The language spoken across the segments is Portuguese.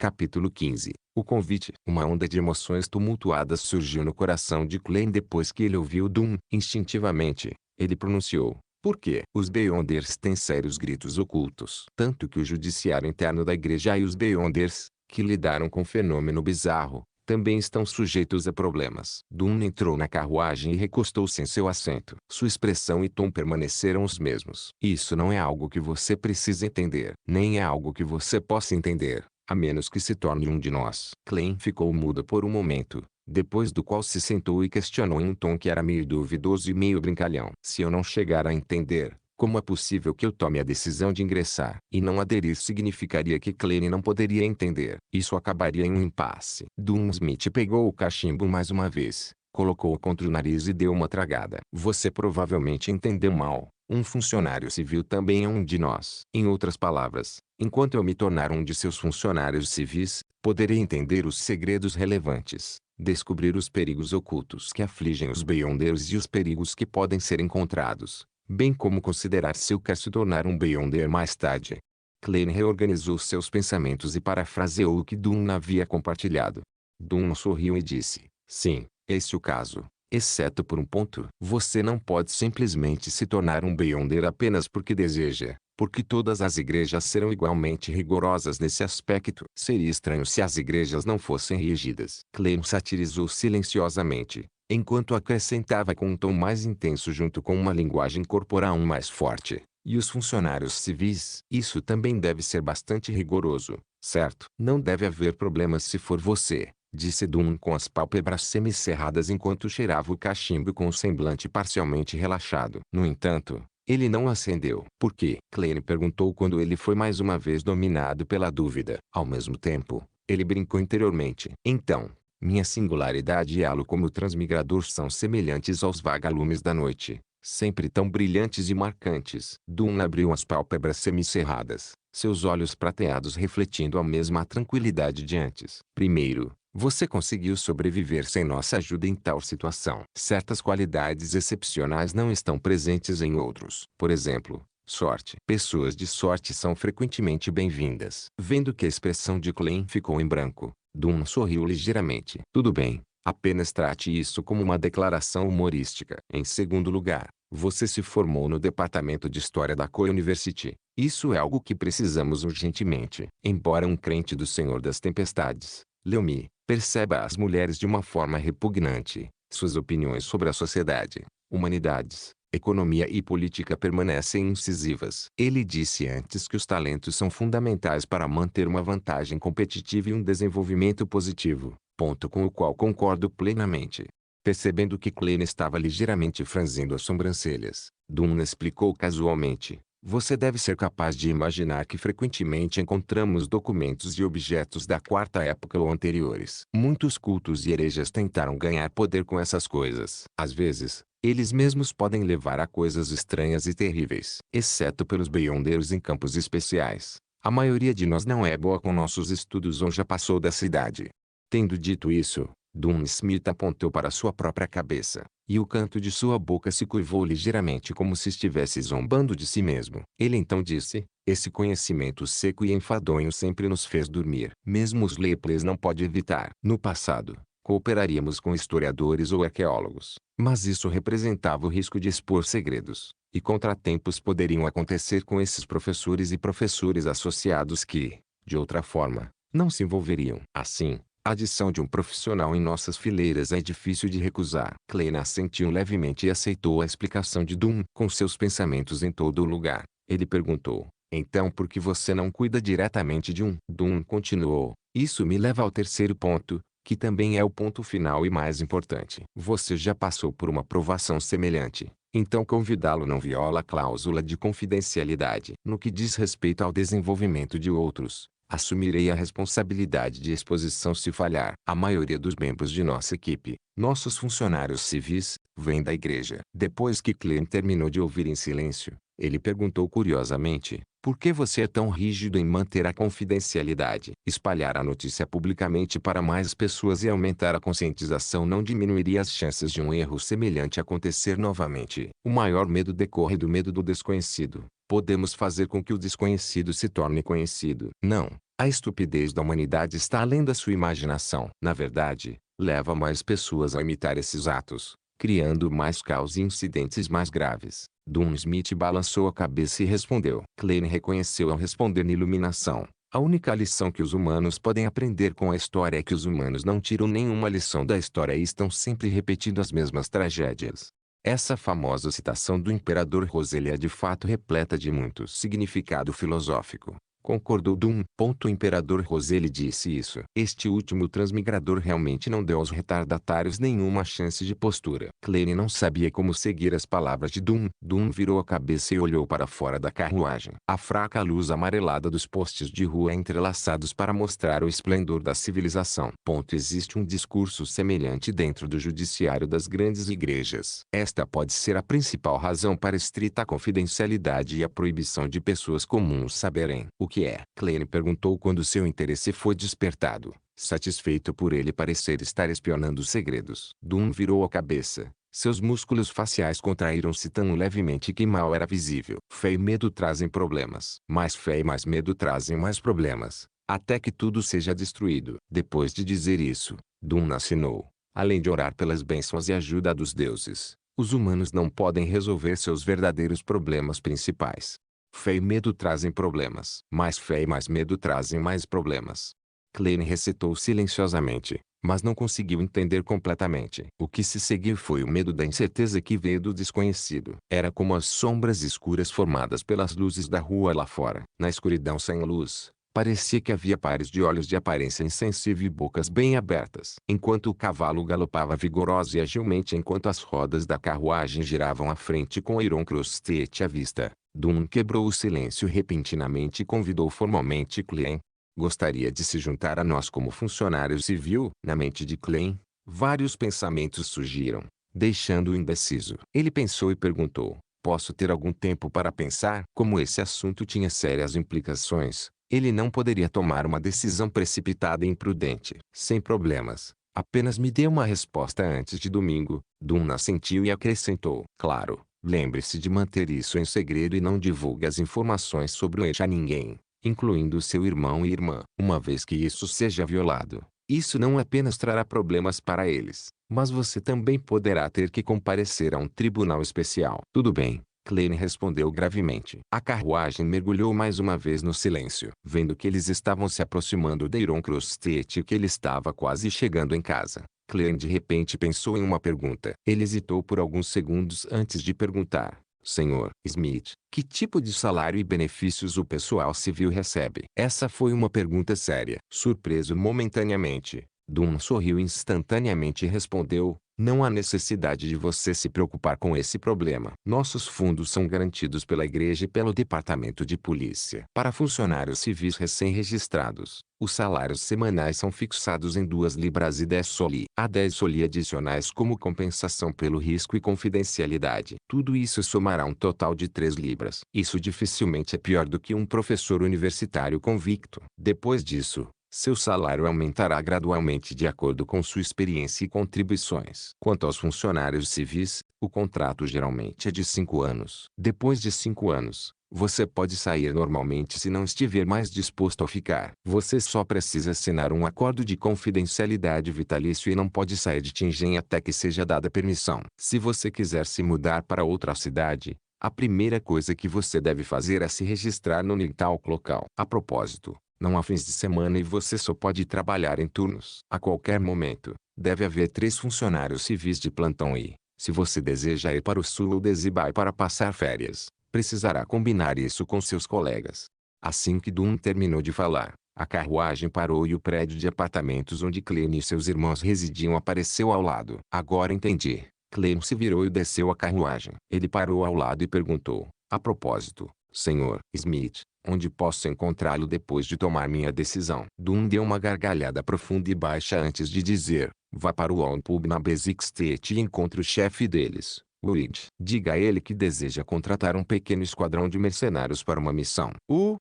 Capítulo 15. O convite. Uma onda de emoções tumultuadas surgiu no coração de Klein depois que ele ouviu Doom. Instintivamente, ele pronunciou: "Por quê?" Os Beyonders têm sérios gritos ocultos. Tanto que o judiciário interno da igreja e os Beyonders, que lidaram com o fenômeno bizarro, também estão sujeitos a problemas. Doom entrou na carruagem e recostou-se em seu assento. Sua expressão e tom permaneceram os mesmos. Isso não é algo que você precisa entender. Nem é algo que você possa entender, a menos que se torne um de nós. Klein ficou mudo por um momento, depois do qual se sentou e questionou em um tom que era meio duvidoso e meio brincalhão. Se eu não chegar a entender, como é possível que eu tome a decisão de ingressar? E não aderir significaria que Klein não poderia entender. Isso acabaria em um impasse. Smith pegou o cachimbo mais uma vez, colocou-o contra o nariz e deu uma tragada. Você provavelmente entendeu mal. Um funcionário civil também é um de nós. Em outras palavras, enquanto eu me tornar um de seus funcionários civis, poderei entender os segredos relevantes, descobrir os perigos ocultos que afligem os Beyonders e os perigos que podem ser encontrados, bem como considerar se eu quero se tornar um Beyonder mais tarde. Klein reorganizou seus pensamentos e parafraseou o que Doom havia compartilhado. Doom sorriu e disse: "Sim, esse é o caso. Exceto por um ponto. Você não pode simplesmente se tornar um Beyonder apenas porque deseja, porque todas as igrejas serão igualmente rigorosas nesse aspecto. Seria estranho se as igrejas não fossem rígidas." Klein satirizou silenciosamente, enquanto acrescentava com um tom mais intenso junto com uma linguagem corporal mais forte: "E os funcionários civis? Isso também deve ser bastante rigoroso, certo? Não deve haver problemas se for você", disse Doom com as pálpebras semicerradas enquanto cheirava o cachimbo com o semblante parcialmente relaxado. No entanto, ele não acendeu. "Por quê?" Klein perguntou quando ele foi mais uma vez dominado pela dúvida. Ao mesmo tempo, ele brincou interiormente. "Então, minha singularidade e halo como transmigrador são semelhantes aos vagalumes da noite, sempre tão brilhantes e marcantes." Doom abriu as pálpebras semicerradas, seus olhos prateados refletindo a mesma tranquilidade de antes. "Primeiro, você conseguiu sobreviver sem nossa ajuda em tal situação. Certas qualidades excepcionais não estão presentes em outros. Por exemplo, sorte. Pessoas de sorte são frequentemente bem-vindas." Vendo que a expressão de Klein ficou em branco, Doom sorriu ligeiramente. "Tudo bem. Apenas trate isso como uma declaração humorística. Em segundo lugar, você se formou no departamento de História da Coe University. Isso é algo que precisamos urgentemente." Embora um crente do Senhor das Tempestades, Leomi perceba as mulheres de uma forma repugnante, suas opiniões sobre a sociedade, humanidades, economia e política permanecem incisivas. Ele disse antes que os talentos são fundamentais para manter uma vantagem competitiva e um desenvolvimento positivo, ponto com o qual concordo plenamente. Percebendo que Klein estava ligeiramente franzindo as sobrancelhas, Doom explicou casualmente: "Você deve ser capaz de imaginar que frequentemente encontramos documentos e objetos da quarta época ou anteriores. Muitos cultos e hereges tentaram ganhar poder com essas coisas. Às vezes, eles mesmos podem levar a coisas estranhas e terríveis. Exceto pelos Beyonders em campos especiais, a maioria de nós não é boa com nossos estudos ou já passou dessa idade." Tendo dito isso, Doom Smith apontou para sua própria cabeça, e o canto de sua boca se curvou ligeiramente como se estivesse zombando de si mesmo. Ele então disse: "Esse conhecimento seco e enfadonho sempre nos fez dormir. Mesmo os lepres não pode evitar. No passado, cooperaríamos com historiadores ou arqueólogos, mas isso representava o risco de expor segredos, e contratempos poderiam acontecer com esses professores e professores associados que, de outra forma, não se envolveriam. Assim, a adição de um profissional em nossas fileiras é difícil de recusar." Klein assentiu levemente e aceitou a explicação de Doom. Com seus pensamentos em todo o lugar, ele perguntou: "Então por que você não cuida diretamente de um?" Doom continuou: "Isso me leva ao terceiro ponto, que também é o ponto final e mais importante. Você já passou por uma provação semelhante, então convidá-lo não viola a cláusula de confidencialidade. No que diz respeito ao desenvolvimento de outros, assumirei a responsabilidade de exposição se falhar." A maioria dos membros de nossa equipe, nossos funcionários civis, vem da igreja. Depois que Klein terminou de ouvir em silêncio, ele perguntou curiosamente: "Por que você é tão rígido em manter a confidencialidade?" Espalhar a notícia publicamente para mais pessoas e aumentar a conscientização não diminuiria as chances de um erro semelhante acontecer novamente. O maior medo decorre do medo do desconhecido. Podemos fazer com que o desconhecido se torne conhecido. Não. A estupidez da humanidade está além da sua imaginação. Na verdade, leva mais pessoas a imitar esses atos, criando mais caos e incidentes mais graves. Dunn Smith balançou a cabeça e respondeu. Klein reconheceu ao responder na iluminação. A única lição que os humanos podem aprender com a história é que os humanos não tiram nenhuma lição da história e estão sempre repetindo as mesmas tragédias. Essa famosa citação do imperador Roselle é de fato repleta de muito significado filosófico. Concordou Dunn. O imperador Roselle disse isso. Este último transmigrador realmente não deu aos retardatários nenhuma chance de postura. Klein não sabia como seguir as palavras de Dunn. Dunn virou a cabeça e olhou para fora da carruagem. A fraca luz amarelada dos postes de rua entrelaçados para mostrar o esplendor da civilização. Existe um discurso semelhante dentro do judiciário das grandes igrejas. Esta pode ser a principal razão para a estrita confidencialidade e a proibição de pessoas comuns saberem o que é. Klein perguntou quando seu interesse foi despertado, satisfeito por ele parecer estar espionando os segredos. Dunn virou a cabeça. Seus músculos faciais contraíram-se tão levemente que mal era visível. Fé e medo trazem problemas. Mais fé e mais medo trazem mais problemas, até que tudo seja destruído. Depois de dizer isso, Dunn assinou. Além de orar pelas bênçãos e ajuda dos deuses, os humanos não podem resolver seus verdadeiros problemas principais. Fé e medo trazem problemas. Mais fé e mais medo trazem mais problemas. Klein recitou silenciosamente, mas não conseguiu entender completamente. O que se seguiu foi o medo da incerteza que veio do desconhecido. Era como as sombras escuras formadas pelas luzes da rua lá fora. Na escuridão sem luz, parecia que havia pares de olhos de aparência insensível e bocas bem abertas. Enquanto o cavalo galopava vigoroso e agilmente enquanto as rodas da carruagem giravam à frente com Iron Crostet à vista, Dunn quebrou o silêncio repentinamente e convidou formalmente Klein. Gostaria de se juntar a nós como funcionário civil? Na mente de Klein, vários pensamentos surgiram, deixando-o indeciso. Ele pensou e perguntou, posso ter algum tempo para pensar? Como esse assunto tinha sérias implicações, ele não poderia tomar uma decisão precipitada e imprudente. Sem problemas. Apenas me dê uma resposta antes de domingo. Dunn assentiu e acrescentou. Claro. Lembre-se de manter isso em segredo e não divulgue as informações sobre o eixo a ninguém, incluindo seu irmão e irmã. Uma vez que isso seja violado, isso não apenas trará problemas para eles, mas você também poderá ter que comparecer a um tribunal especial. Tudo bem, Klein respondeu gravemente. A carruagem mergulhou mais uma vez no silêncio. Vendo que eles estavam se aproximando de Iron Crostet e que ele estava quase chegando em casa, Klein de repente pensou em uma pergunta. Ele hesitou por alguns segundos antes de perguntar. Senhor Smith, que tipo de salário e benefícios o pessoal civil recebe? Essa foi uma pergunta séria. Surpreso momentaneamente, Dunn sorriu instantaneamente e respondeu, não há necessidade de você se preocupar com esse problema. Nossos fundos são garantidos pela igreja e pelo departamento de polícia. Para funcionários civis recém-registrados, os salários semanais são fixados em 2 libras e 10 soli. Há 10 soli adicionais como compensação pelo risco e confidencialidade. Tudo isso somará um total de 3 libras. Isso dificilmente é pior do que um professor universitário convicto. Depois disso, seu salário aumentará gradualmente de acordo com sua experiência e contribuições. Quanto aos funcionários civis, o contrato geralmente é de 5 anos. Depois de 5 anos, você pode sair normalmente se não estiver mais disposto a ficar. Você só precisa assinar um acordo de confidencialidade vitalício e não pode sair de Tingen até que seja dada permissão. Se você quiser se mudar para outra cidade, a primeira coisa que você deve fazer é se registrar no Nintalk local. A propósito, não há fins de semana e você só pode trabalhar em turnos. A qualquer momento, deve haver 3 funcionários civis de plantão e, se você deseja ir para o sul ou Desibai para passar férias, precisará combinar isso com seus colegas. Assim que Dunn terminou de falar, a carruagem parou e o prédio de apartamentos onde Klein e seus irmãos residiam apareceu ao lado. Agora entendi. Klein se virou e desceu a carruagem. Ele parou ao lado e perguntou, a propósito, Sr. Smith, onde posso encontrá-lo depois de tomar minha decisão? Dunn deu uma gargalhada profunda e baixa antes de dizer, vá para o On Pub na Basic State e encontre o chefe deles, Wood. Diga a ele que deseja contratar um pequeno esquadrão de mercenários para uma missão.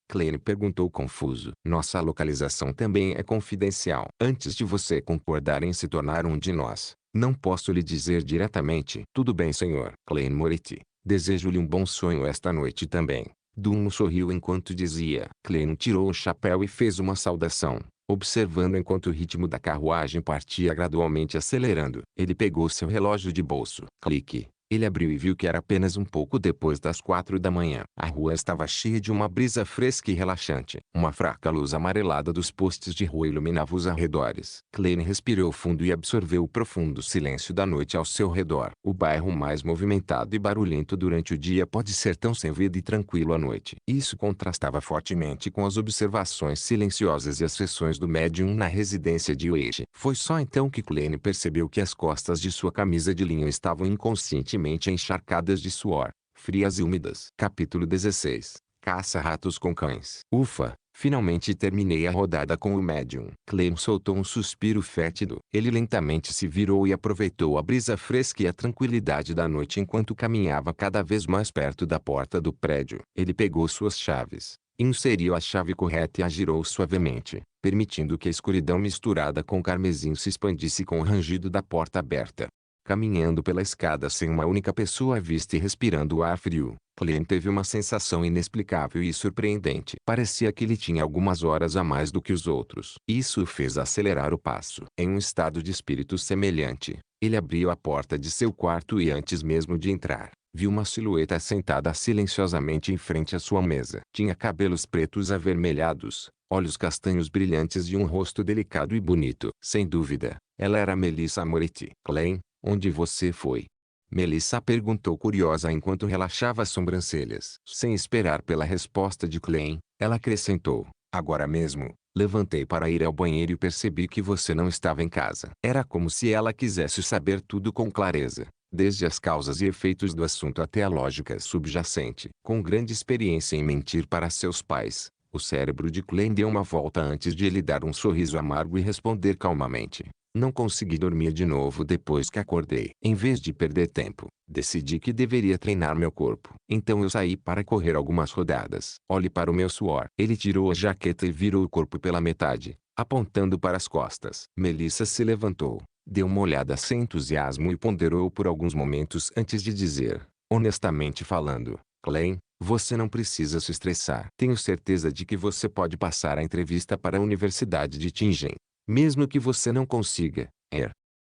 Klein perguntou confuso. Nossa localização também é confidencial. Antes de você concordar em se tornar um de nós, não posso lhe dizer diretamente. Tudo bem, Sr. Klein Moretti. Desejo-lhe um bom sonho esta noite também. Dum sorriu enquanto dizia. Klein tirou o chapéu e fez uma saudação, observando enquanto o ritmo da carruagem partia gradualmente acelerando. Ele pegou seu relógio de bolso. Clique. Ele abriu e viu que era apenas um pouco depois das 4 da manhã. A rua estava cheia de uma brisa fresca e relaxante. Uma fraca luz amarelada dos postes de rua iluminava os arredores. Klein respirou fundo e absorveu o profundo silêncio da noite ao seu redor. O bairro mais movimentado e barulhento durante o dia pode ser tão sem vida e tranquilo à noite. Isso contrastava fortemente com as observações silenciosas e as sessões do médium na residência de Weiche. Foi só então que Klein percebeu que as costas de sua camisa de linho estavam inconscientemente encharcadas de suor, frias e úmidas. Capítulo 16. Caça-ratos com cães. Ufa! Finalmente terminei a rodada com o médium. Klein soltou um suspiro fétido. Ele lentamente se virou e aproveitou a brisa fresca e a tranquilidade da noite enquanto caminhava cada vez mais perto da porta do prédio. Ele pegou suas chaves, inseriu a chave correta e a girou suavemente, permitindo que a escuridão misturada com carmesim se expandisse com o rangido da porta aberta. Caminhando pela escada sem uma única pessoa à vista e respirando o ar frio, Klein teve uma sensação inexplicável e surpreendente. Parecia que ele tinha algumas horas a mais do que os outros. Isso o fez acelerar o passo. Em um estado de espírito semelhante, ele abriu a porta de seu quarto e antes mesmo de entrar, viu uma silhueta sentada silenciosamente em frente à sua mesa. Tinha cabelos pretos avermelhados, olhos castanhos brilhantes e um rosto delicado e bonito. Sem dúvida, ela era Melissa Moretti. Klein, onde você foi? Melissa perguntou curiosa enquanto relaxava as sobrancelhas. Sem esperar pela resposta de Klein, ela acrescentou, agora mesmo. Levantei para ir ao banheiro e percebi que você não estava em casa. Era como se ela quisesse saber tudo com clareza, desde as causas e efeitos do assunto até a lógica subjacente. Com grande experiência em mentir para seus pais, o cérebro de Klein deu uma volta antes de ele dar um sorriso amargo e responder calmamente. Não consegui dormir de novo depois que acordei. Em vez de perder tempo, decidi que deveria treinar meu corpo. Então eu saí para correr algumas rodadas. Olhe para o meu suor. Ele tirou a jaqueta e virou o corpo pela metade, apontando para as costas. Melissa se levantou, deu uma olhada sem entusiasmo e ponderou por alguns momentos antes de dizer, honestamente falando, Klein, você não precisa se estressar. Tenho certeza de que você pode passar a entrevista para a Universidade de Tingen. Mesmo que você não consiga,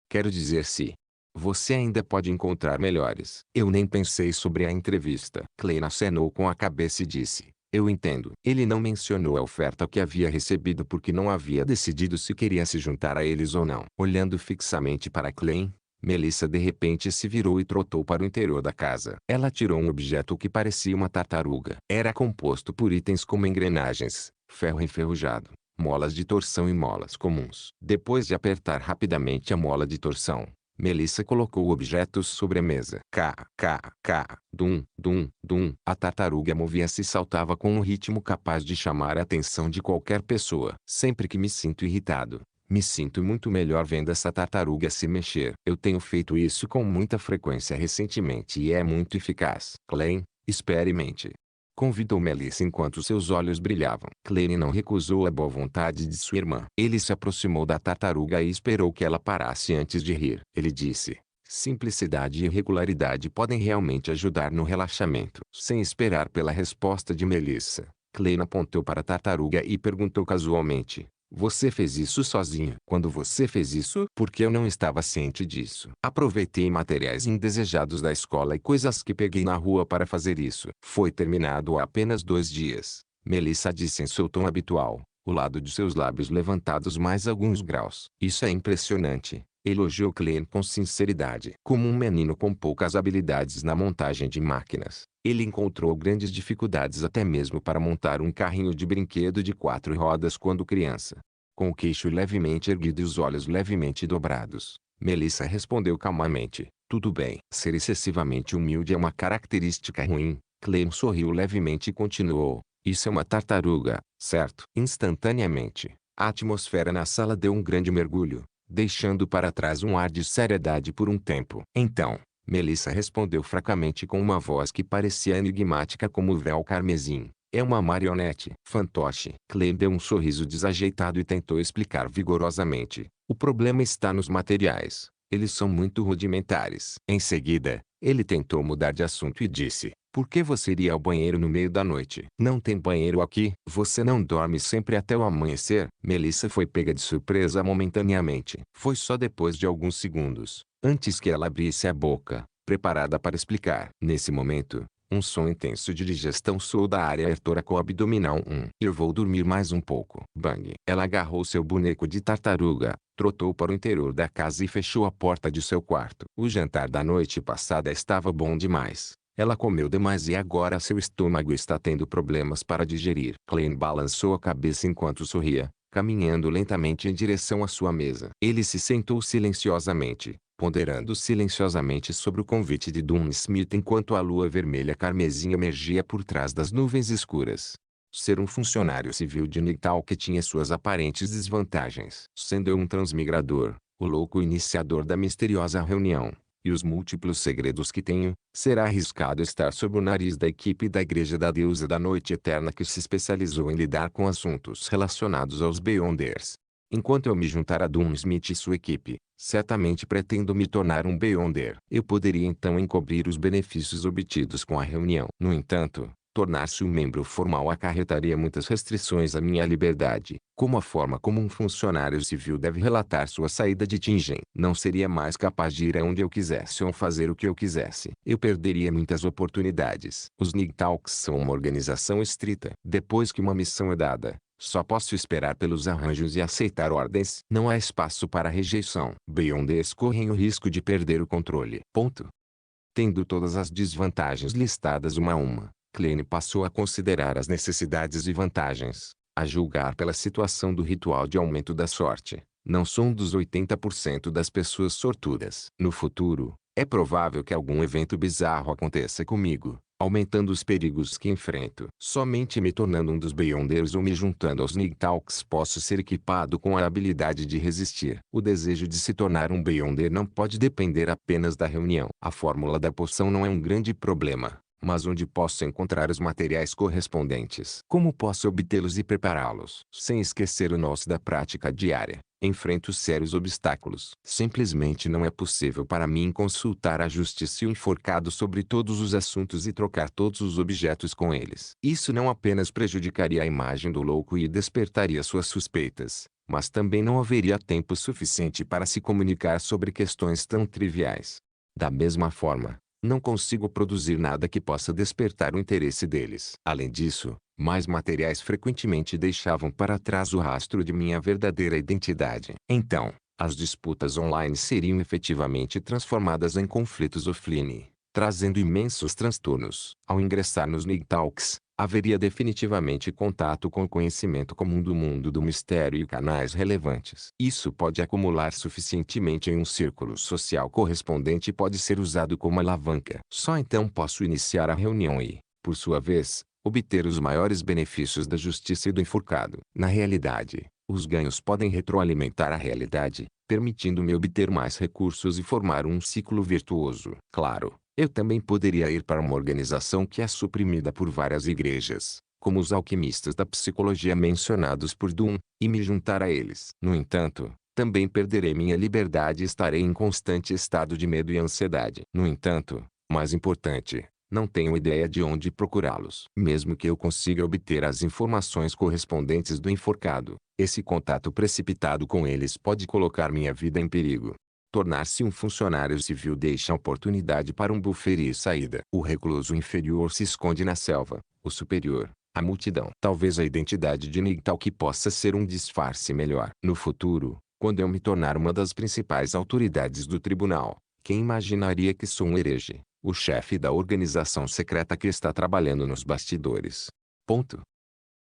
quero dizer se você ainda pode encontrar melhores. Eu nem pensei sobre a entrevista. Klein acenou com a cabeça e disse, eu entendo. Ele não mencionou a oferta que havia recebido porque não havia decidido se queria se juntar a eles ou não. Olhando fixamente para Klein, Melissa de repente se virou e trotou para o interior da casa. Ela tirou um objeto que parecia uma tartaruga. Era composto por itens como engrenagens, ferro enferrujado, molas de torção e molas comuns. Depois de apertar rapidamente a mola de torção, Melissa colocou o objeto sobre a mesa. Dum, dum, dum. A tartaruga movia-se e saltava com um ritmo capaz de chamar a atenção de qualquer pessoa. Sempre que me sinto irritado, me sinto muito melhor vendo essa tartaruga se mexer. Eu tenho feito isso com muita frequência recentemente e é muito eficaz. Klein, experimente. Convidou Melissa enquanto seus olhos brilhavam. Klein não recusou a boa vontade de sua irmã. Ele se aproximou da tartaruga e esperou que ela parasse antes de rir. Ele disse, simplicidade e regularidade podem realmente ajudar no relaxamento. Sem esperar pela resposta de Melissa, Klein apontou para a tartaruga e perguntou casualmente, você fez isso sozinho? Quando você fez isso? Porque eu não estava ciente disso. Aproveitei materiais indesejados da escola e coisas que peguei na rua para fazer isso. Foi terminado há apenas 2 dias. Melissa disse em seu tom habitual, o lado de seus lábios levantados mais alguns graus. Isso é impressionante. Elogiou Klein com sinceridade. Como um menino com poucas habilidades na montagem de máquinas, ele encontrou grandes dificuldades até mesmo para montar um carrinho de brinquedo de 4 rodas quando criança. Com o queixo levemente erguido e os olhos levemente dobrados, Melissa respondeu calmamente, tudo bem. Ser excessivamente humilde é uma característica ruim. Klein sorriu levemente e continuou, isso é uma tartaruga, certo? Instantaneamente, a atmosfera na sala deu um grande mergulho, deixando para trás um ar de seriedade por um tempo. Então, Melissa respondeu fracamente com uma voz que parecia enigmática como o véu carmesim. É uma marionete. Fantoche. Klein deu um sorriso desajeitado e tentou explicar vigorosamente. O problema está nos materiais. Eles são muito rudimentares. Em seguida, Ele tentou mudar de assunto e disse: por que você iria ao banheiro no meio da noite? Não tem banheiro aqui? Você não dorme sempre até o amanhecer? Melissa foi pega de surpresa momentaneamente. Foi só depois de alguns segundos, antes que ela abrisse a boca, preparada para explicar. Nesse momento, um som intenso de digestão soou da área toraco-abdominal. Eu vou dormir mais um pouco. Bang. Ela agarrou seu boneco de tartaruga, trotou para o interior da casa e fechou a porta de seu quarto. O jantar da noite passada estava bom demais. Ela comeu demais e agora seu estômago está tendo problemas para digerir. Klein balançou a cabeça enquanto sorria, caminhando lentamente em direção à sua mesa. Ele se sentou silenciosamente, ponderando silenciosamente sobre o convite de Dun Smith enquanto a lua vermelha carmesim emergia por trás das nuvens escuras. Ser um funcionário civil de Nighthawk tinha suas aparentes desvantagens. Sendo eu um transmigrador, o louco iniciador da misteriosa reunião, e os múltiplos segredos que tenho, será arriscado estar sob o nariz da equipe da Igreja da Deusa da Noite Eterna que se especializou em lidar com assuntos relacionados aos Beyonders. Enquanto eu me juntar a Dun Smith e sua equipe, certamente pretendo me tornar um Beyonder. Eu poderia então encobrir os benefícios obtidos com a reunião. No entanto, tornar-se um membro formal acarretaria muitas restrições à minha liberdade, como a forma como um funcionário civil deve relatar sua saída de Tingen. Não seria mais capaz de ir aonde eu quisesse ou fazer o que eu quisesse. Eu perderia muitas oportunidades. Os Nighthawks são uma organização estrita. Depois que uma missão é dada, só posso esperar pelos arranjos e aceitar ordens. Não há espaço para rejeição. Beyonders correm o risco de perder o controle. Ponto. Tendo todas as desvantagens listadas uma a uma, Klein passou a considerar as necessidades e vantagens, a julgar pela situação do ritual de aumento da sorte. Não sou um dos 80% das pessoas sortudas. No futuro, é provável que algum evento bizarro aconteça comigo, aumentando os perigos que enfrento. Somente me tornando um dos Beyonders ou me juntando aos Nighthawks posso ser equipado com a habilidade de resistir. O desejo de se tornar um Beyonder não pode depender apenas da reunião. A fórmula da poção não é um grande problema, mas onde posso encontrar os materiais correspondentes? Como posso obtê-los e prepará-los? Sem esquecer o nosso da prática diária, enfrento sérios obstáculos. Simplesmente não é possível para mim consultar a justiça e o enforcado sobre todos os assuntos e trocar todos os objetos com eles. Isso não apenas prejudicaria a imagem do louco e despertaria suas suspeitas, mas também não haveria tempo suficiente para se comunicar sobre questões tão triviais. Da mesma forma, não consigo produzir nada que possa despertar o interesse deles. Além disso, mais materiais frequentemente deixavam para trás o rastro de minha verdadeira identidade. Então, as disputas online seriam efetivamente transformadas em conflitos offline, trazendo imensos transtornos. Ao ingressar nos Nighthawks, haveria definitivamente contato com o conhecimento comum do mundo do mistério e canais relevantes. Isso pode acumular suficientemente em um círculo social correspondente e pode ser usado como alavanca. Só então posso iniciar a reunião e, por sua vez, obter os maiores benefícios da justiça e do enforcado. Na realidade, os ganhos podem retroalimentar a realidade, permitindo-me obter mais recursos e formar um ciclo virtuoso. Claro, eu também poderia ir para uma organização que é suprimida por várias igrejas, como os alquimistas da psicologia mencionados por Dun, e me juntar a eles. No entanto, também perderei minha liberdade e estarei em constante estado de medo e ansiedade. No entanto, mais importante, não tenho ideia de onde procurá-los. Mesmo que eu consiga obter as informações correspondentes do enforcado, esse contato precipitado com eles pode colocar minha vida em perigo. Tornar-se um funcionário civil deixa a oportunidade para um buffer e saída. O recluso inferior se esconde na selva, o superior, a multidão. Talvez a identidade de Nighthawk possa ser um disfarce melhor. No futuro, quando eu me tornar uma das principais autoridades do tribunal, quem imaginaria que sou um herege, o chefe da organização secreta que está trabalhando nos bastidores? Ponto.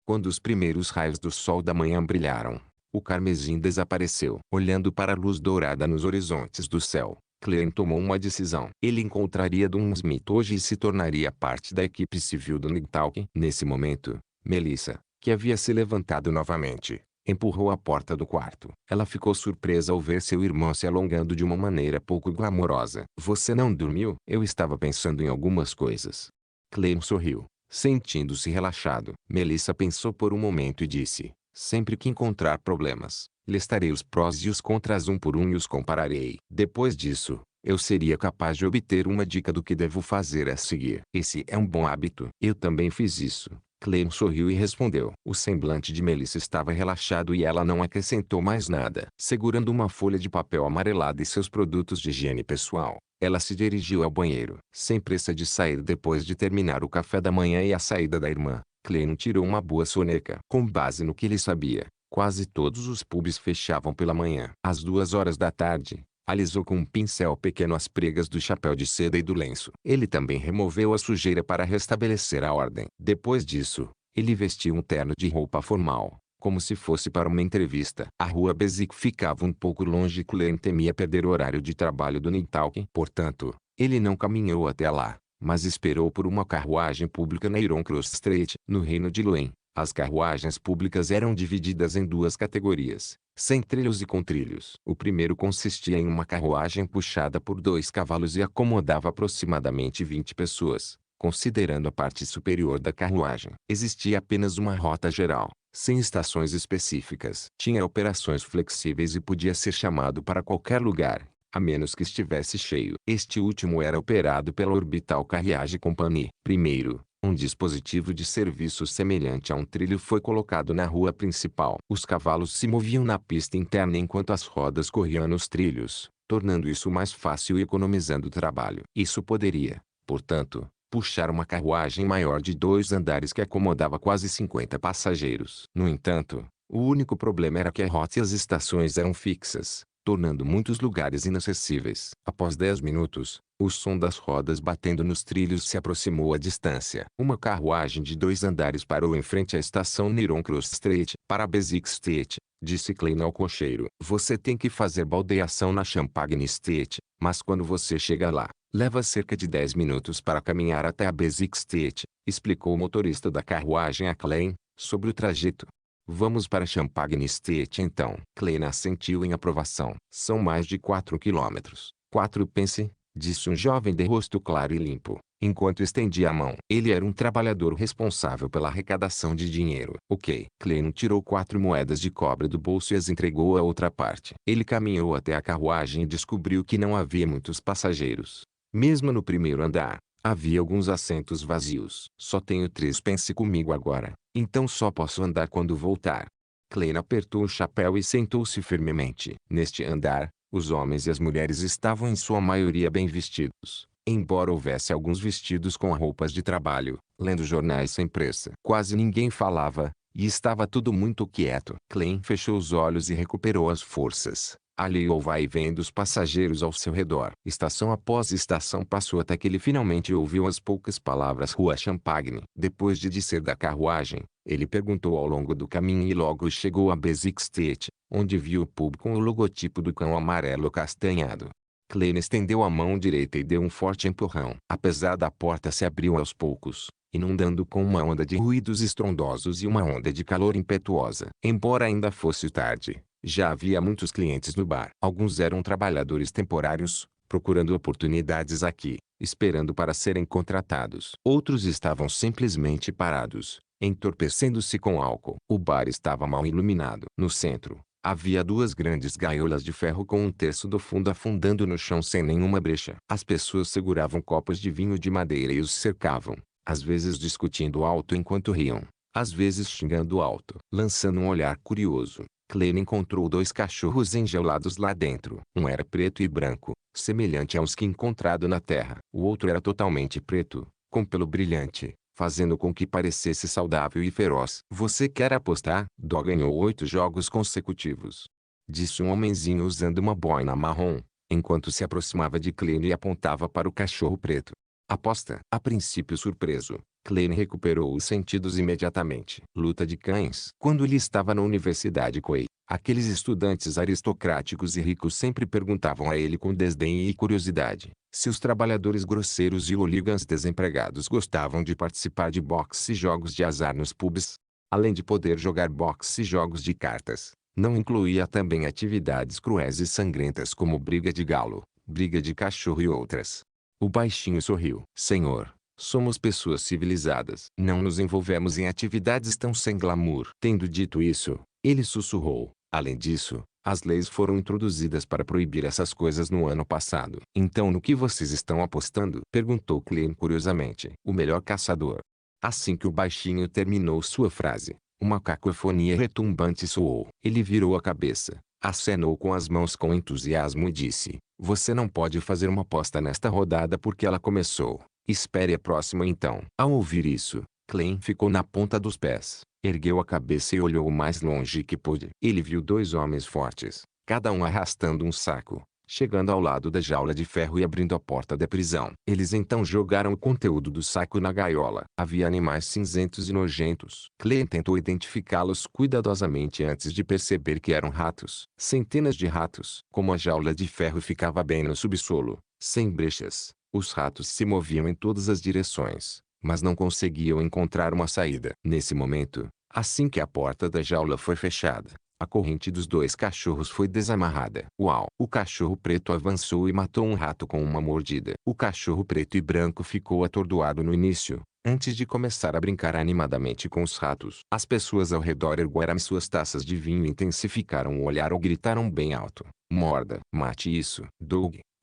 Quando os primeiros raios do sol da manhã brilharam, o carmesim desapareceu. Olhando para a luz dourada nos horizontes do céu, Klein tomou uma decisão. Ele encontraria Dun Smith hoje e se tornaria parte da equipe civil do Nighthawk. Nesse momento, Melissa, que havia se levantado novamente, empurrou a porta do quarto. Ela ficou surpresa ao ver seu irmão se alongando de uma maneira pouco glamourosa. Você não dormiu? Eu estava pensando em algumas coisas. Klein sorriu, sentindo-se relaxado. Melissa pensou por um momento e disse: sempre que encontrar problemas, listarei os prós e os contras um por um e os compararei. Depois disso, eu seria capaz de obter uma dica do que devo fazer a seguir. Esse é um bom hábito. Eu também fiz isso. Clem sorriu e respondeu. O semblante de Melissa estava relaxado e ela não acrescentou mais nada. Segurando uma folha de papel amarelada e seus produtos de higiene pessoal, ela se dirigiu ao banheiro. Sem pressa de sair depois de terminar o café da manhã e a saída da irmã, Clem tirou uma boa soneca. Com base no que ele sabia, quase todos os pubs fechavam pela manhã. Às 2 horas da tarde, alisou com um pincel pequeno as pregas do chapéu de seda e do lenço. Ele também removeu a sujeira para restabelecer a ordem. Depois disso, ele vestiu um terno de roupa formal, como se fosse para uma entrevista. A rua Basic ficava um pouco longe e Clem temia perder o horário de trabalho do Nighthawk. Portanto, ele não caminhou até lá, mas esperou por uma carruagem pública na Iron Cross Street. No reino de Luen, as carruagens públicas eram divididas em duas categorias, sem trilhos e com trilhos. O primeiro consistia em uma carruagem puxada por 2 cavalos e acomodava aproximadamente 20 pessoas, considerando a parte superior da carruagem. Existia apenas uma rota geral, sem estações específicas. Tinha operações flexíveis e podia ser chamado para qualquer lugar, a menos que estivesse cheio. Este último era operado pela Orbital Carriage Company. Primeiro, um dispositivo de serviço semelhante a um trilho foi colocado na rua principal. Os cavalos se moviam na pista interna enquanto as rodas corriam nos trilhos, tornando isso mais fácil e economizando trabalho. Isso poderia, portanto, puxar uma carruagem maior de 2 andares que acomodava quase 50 passageiros. No entanto, o único problema era que a rota e as estações eram fixas, tornando muitos lugares inacessíveis. Após 10 minutos, o som das rodas batendo nos trilhos se aproximou à distância. Uma carruagem de 2 andares parou em frente à estação Niron Cross Street. Para Basic Street, disse Clem ao cocheiro. Você tem que fazer baldeação na Champagne Street, mas quando você chega lá, leva cerca de 10 minutos para caminhar até a Basic Street, explicou o motorista da carruagem a Clem, sobre o trajeto. Vamos para Champagne Street então. Clem assentiu em aprovação. São mais de 4 quilômetros. 4 pense, disse um jovem de rosto claro e limpo, enquanto estendia a mão. Ele era um trabalhador responsável pela arrecadação de dinheiro. Ok. Clem tirou 4 moedas de cobre do bolso e as entregou à outra parte. Ele caminhou até a carruagem e descobriu que não havia muitos passageiros. Mesmo no primeiro andar, havia alguns assentos vazios. Só tenho 3 pense comigo agora, então só posso andar quando voltar. Clem apertou o chapéu e sentou-se firmemente. Neste andar, os homens e as mulheres estavam em sua maioria bem vestidos, embora houvesse alguns vestidos com roupas de trabalho, lendo jornais sem pressa. Quase ninguém falava, e estava tudo muito quieto. Clem fechou os olhos e recuperou as forças. Aliou o vai-e-vem dos passageiros ao seu redor. Estação após estação passou até que ele finalmente ouviu as poucas palavras Rua Champagne. Depois de descer da carruagem, ele perguntou ao longo do caminho e logo chegou a Basic Street, onde viu o pub com o logotipo do cão amarelo castanhado. Clem estendeu a mão direita e deu um forte empurrão. Apesar da porta se abriu aos poucos, inundando com uma onda de ruídos estrondosos e uma onda de calor impetuosa. Embora ainda fosse tarde, já havia muitos clientes no bar. Alguns eram trabalhadores temporários, procurando oportunidades aqui, esperando para serem contratados. Outros estavam simplesmente parados, entorpecendo-se com álcool. O bar estava mal iluminado. No centro, havia 2 grandes gaiolas de ferro com um terço do fundo afundando no chão sem nenhuma brecha. As pessoas seguravam copos de vinho de madeira e os cercavam, às vezes discutindo alto enquanto riam, às vezes xingando alto. Lançando um olhar curioso, Clem encontrou 2 cachorros enjaulados lá dentro. Um era preto e branco, semelhante aos que encontrado na terra. O outro era totalmente preto, com pelo brilhante, fazendo com que parecesse saudável e feroz. Você quer apostar? Dó ganhou 8 jogos consecutivos, disse um homenzinho usando uma boina marrom, enquanto se aproximava de Clem e apontava para o cachorro preto. Aposta. A princípio surpreso, Clem recuperou os sentidos imediatamente. Luta de cães. Quando ele estava na Universidade Quay, aqueles estudantes aristocráticos e ricos sempre perguntavam a ele com desdém e curiosidade se os trabalhadores grosseiros e hooligans desempregados gostavam de participar de boxe e jogos de azar nos pubs. Além de poder jogar boxe e jogos de cartas, não incluía também atividades cruéis e sangrentas como briga de galo, briga de cachorro e outras. O baixinho sorriu. Senhor, somos pessoas civilizadas. Não nos envolvemos em atividades tão sem glamour. Tendo dito isso, ele sussurrou. Além disso, As leis foram introduzidas para proibir essas coisas no ano passado. Então no que vocês estão apostando? Perguntou Clem curiosamente. O melhor caçador. Assim que o baixinho terminou sua frase, uma cacofonia retumbante soou. Ele virou a cabeça, acenou com as mãos com entusiasmo e disse: Você não pode fazer uma aposta nesta rodada porque ela começou. Espere a próxima então. Ao ouvir isso, Clem ficou na ponta dos pés, ergueu a cabeça e olhou o mais longe que pôde. Ele viu dois homens fortes, cada um arrastando um saco, chegando ao lado da jaula de ferro e abrindo a porta da prisão. Eles então jogaram o conteúdo do saco na gaiola. Havia animais cinzentos e nojentos. Clem tentou identificá-los cuidadosamente antes de perceber que eram ratos. Centenas de ratos. Como a jaula de ferro ficava bem no subsolo, sem brechas, os ratos se moviam em todas as direções, mas não conseguiam encontrar uma saída. Nesse momento, assim que a porta da jaula foi fechada, a corrente dos dois cachorros foi desamarrada. Uau! O cachorro preto avançou e matou um rato com uma mordida. O cachorro preto e branco ficou atordoado no início, antes de começar a brincar animadamente com os ratos. As pessoas ao redor ergueram suas taças de vinho e intensificaram o olhar ou gritaram bem alto: Morda! Mate isso!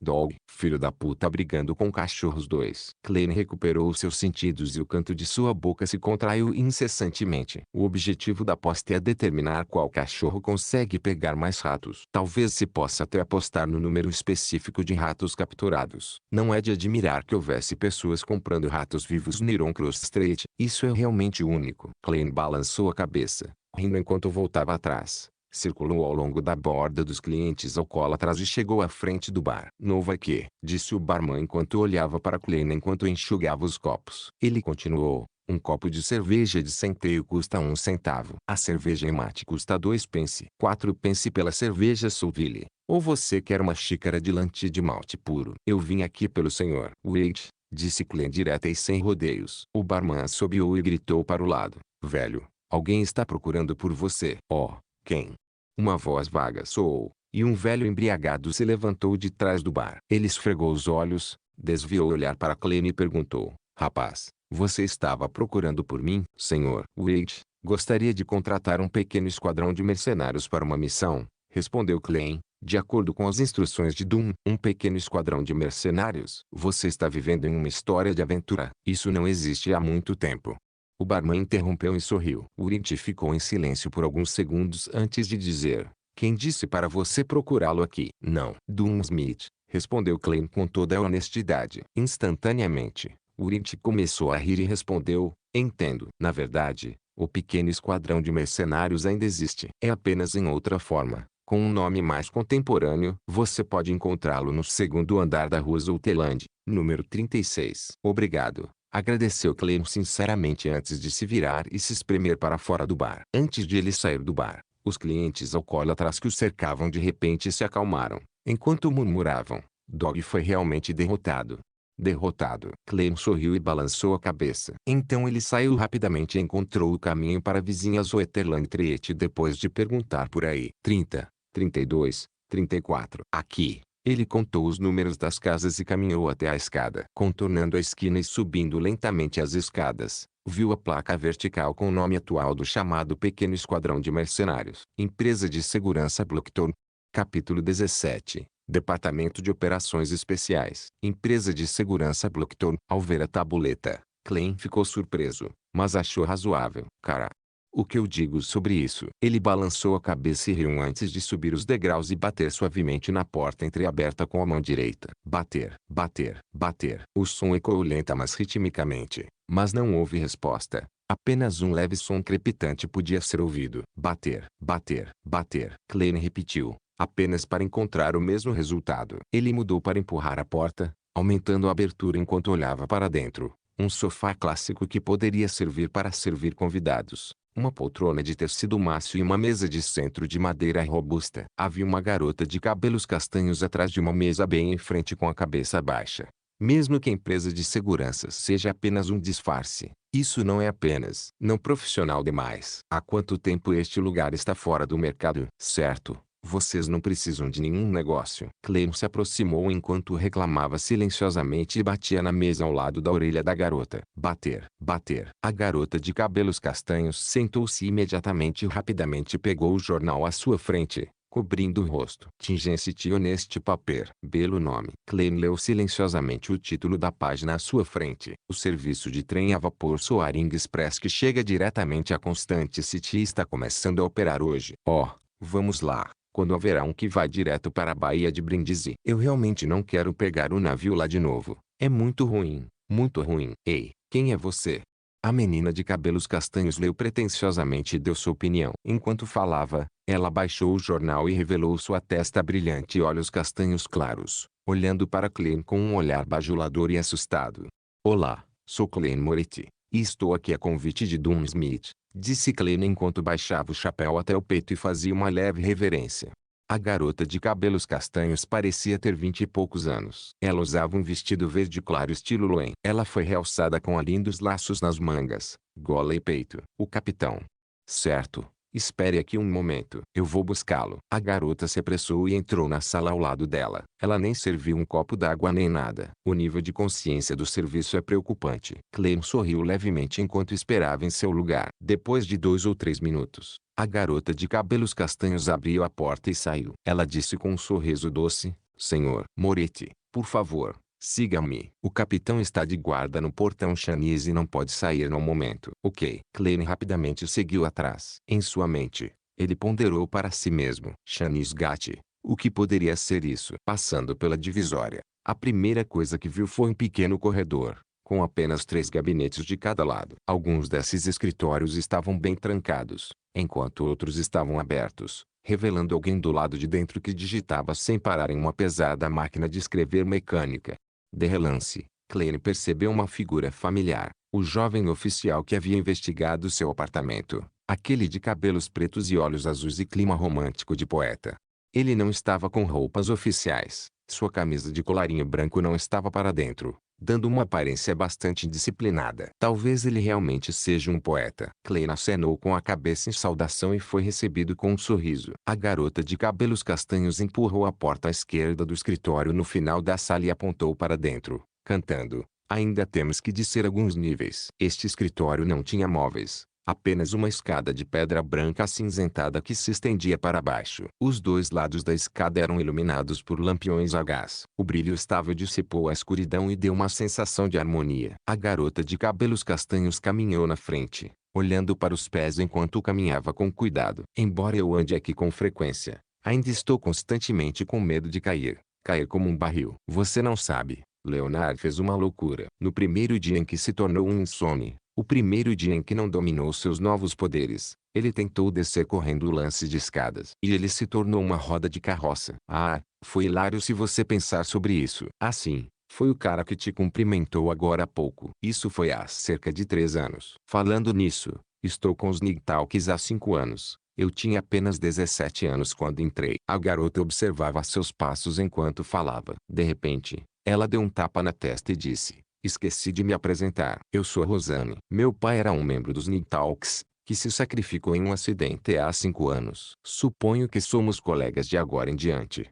Dog, filho da puta, brigando com cachorros 2. Clem recuperou seus sentidos e o canto de sua boca se contraiu incessantemente. O objetivo da aposta é determinar qual cachorro consegue pegar mais ratos. Talvez se possa até apostar no número específico de ratos capturados. Não é de admirar que houvesse pessoas comprando ratos vivos no Iron Cross Street. Isso é realmente único. Clem balançou a cabeça, rindo enquanto voltava atrás. Circulou ao longo da borda dos clientes alcoólatras e chegou à frente do bar. Novo aqui, disse o barman enquanto olhava para Clem enquanto enxugava os copos. Ele continuou: um copo de cerveja de centeio custa 1 centavo. A cerveja em mate custa 2 pence. 4 pence pela cerveja Souville. Ou você quer uma xícara de lanti de malte puro? Eu vim aqui pelo senhor Wade, disse Clem direta e sem rodeios. O barman assobiou e gritou para o lado: Velho, alguém está procurando por você. Oh, quem? Uma voz vaga soou, e um velho embriagado se levantou de trás do bar. Ele esfregou os olhos, desviou o olhar para Clem e perguntou: Rapaz, você estava procurando por mim? Senhor Wade, gostaria de contratar um pequeno esquadrão de mercenários para uma missão, respondeu Clem, de acordo com as instruções de Doom. Um pequeno esquadrão de mercenários? Você está vivendo em uma história de aventura. Isso não existe há muito tempo. O barman interrompeu e sorriu. Wade ficou em silêncio por alguns segundos antes de dizer: Quem disse para você procurá-lo aqui? Não. Smith, respondeu Clem com toda a honestidade. Instantaneamente, Wade começou a rir e respondeu: Entendo. Na verdade, o pequeno esquadrão de mercenários ainda existe. É apenas em outra forma, com um nome mais contemporâneo. Você pode encontrá-lo no segundo andar da rua Zouteland, número 36. Obrigado. Agradeceu Clem sinceramente antes de se virar e se espremer para fora do bar. Antes de ele sair do bar, os clientes alcoólatras que o cercavam de repente se acalmaram, enquanto murmuravam: Dog foi realmente derrotado. Derrotado. Clem sorriu e balançou a cabeça. Então ele saiu rapidamente e encontrou o caminho para a vizinha Zoeterland Treet depois de perguntar por aí. 30, 32, 34. Aqui. Ele contou os números das casas e caminhou até a escada. Contornando a esquina e subindo lentamente as escadas, viu a placa vertical com o nome atual do chamado Pequeno Esquadrão de Mercenários. Empresa de Segurança Blockton. Capítulo 17. Departamento de Operações Especiais. Empresa de Segurança Blockton. Ao ver a tabuleta, Clem ficou surpreso, mas achou razoável. Cara, o que eu digo sobre isso? Ele balançou a cabeça e riu antes de subir os degraus e bater suavemente na porta entreaberta com a mão direita. Bater, bater, bater. O som ecoou lenta mas ritmicamente, mas não houve resposta. Apenas um leve som crepitante podia ser ouvido. Bater, bater, bater. Clem repetiu, apenas para encontrar o mesmo resultado. Ele mudou para empurrar a porta, aumentando a abertura enquanto olhava para dentro. Um sofá clássico que poderia servir para servir convidados. Uma poltrona de tecido macio e uma mesa de centro de madeira robusta. Havia uma garota de cabelos castanhos atrás de uma mesa bem em frente com a cabeça baixa. Mesmo que a empresa de segurança seja apenas um disfarce, isso não é apenas não profissional demais. Há quanto tempo este lugar está fora do mercado? Certo. Vocês não precisam de nenhum negócio. Clem se aproximou enquanto reclamava silenciosamente e batia na mesa ao lado da orelha da garota. Bater, bater. A garota de cabelos castanhos sentou-se imediatamente e rapidamente pegou o jornal à sua frente, cobrindo o rosto. Tingency neste papel. Belo nome. Klein leu silenciosamente o título da página à sua frente. O serviço de trem a vapor Soaring Express que chega diretamente a Constante City está começando a operar hoje. Oh, vamos lá. Quando haverá um que vai direto para a Baía de Brindisi? Eu realmente não quero pegar o navio lá de novo. É muito ruim. Muito ruim. Ei, quem é você? A menina de cabelos castanhos leu pretensiosamente e deu sua opinião. Enquanto falava, ela baixou o jornal e revelou sua testa brilhante e olhos castanhos claros, olhando para Klein com um olhar bajulador e assustado. Olá, sou Klein Moretti, e estou aqui a convite de Dum Smith, disse Klein enquanto baixava o chapéu até o peito e fazia uma leve reverência. A garota de cabelos castanhos parecia ter 20 e poucos anos. Ela usava um vestido verde claro estilo Loen. Ela foi realçada com lindos laços nas mangas, gola e peito. O capitão. Certo. Espere aqui um momento. Eu vou buscá-lo. A garota se apressou e entrou na sala ao lado dela. Ela nem serviu um copo d'água nem nada. O nível de consciência do serviço é preocupante. Klein sorriu levemente enquanto esperava em seu lugar. Depois de 2 ou 3 minutos, a garota de cabelos castanhos abriu a porta e saiu. Ela disse com um sorriso doce, Senhor Moretti, por favor, siga-me. O capitão está de guarda no portão Chanise e não pode sair no momento. Ok. Klein rapidamente seguiu atrás. Em sua mente, ele ponderou para si mesmo. Chanise Gatti. O que poderia ser isso? Passando pela divisória, a primeira coisa que viu foi um pequeno corredor, com apenas 3 gabinetes de cada lado. Alguns desses escritórios estavam bem trancados, enquanto outros estavam abertos, revelando alguém do lado de dentro que digitava sem parar em uma pesada máquina de escrever mecânica. De relance, Klein percebeu uma figura familiar, o jovem oficial que havia investigado seu apartamento, aquele de cabelos pretos e olhos azuis e clima romântico de poeta. Ele não estava com roupas oficiais, sua camisa de colarinho branco não estava para dentro, dando uma aparência bastante indisciplinada. Talvez ele realmente seja um poeta. Klein acenou com a cabeça em saudação e foi recebido com um sorriso. A garota de cabelos castanhos empurrou a porta à esquerda do escritório no final da sala e apontou para dentro, cantando. Ainda temos que descer alguns níveis. Este escritório não tinha móveis. Apenas uma escada de pedra branca acinzentada que se estendia para baixo. Os 2 lados da escada eram iluminados por lampiões a gás. O brilho estável dissipou a escuridão e deu uma sensação de harmonia. A garota de cabelos castanhos caminhou na frente, olhando para os pés enquanto caminhava com cuidado. Embora eu ande aqui com frequência, ainda estou constantemente com medo de cair. Cair como um barril. Você não sabe. Leonard fez uma loucura. No primeiro dia em que se tornou um insone, o primeiro dia em que não dominou seus novos poderes, ele tentou descer correndo lances de escadas. E ele se tornou uma roda de carroça. Ah, foi hilário se você pensar sobre isso. Assim, foi o cara que te cumprimentou agora há pouco. Isso foi há cerca de 3 anos. Falando nisso, estou com os Nigtalks há 5 anos. Eu tinha apenas 17 anos quando entrei. A garota observava seus passos enquanto falava. De repente, ela deu um tapa na testa e disse, esqueci de me apresentar. Eu sou Rosanne. Meu pai era um membro dos Nigtalks, que se sacrificou em um acidente há 5 anos. Suponho que somos colegas de agora em diante.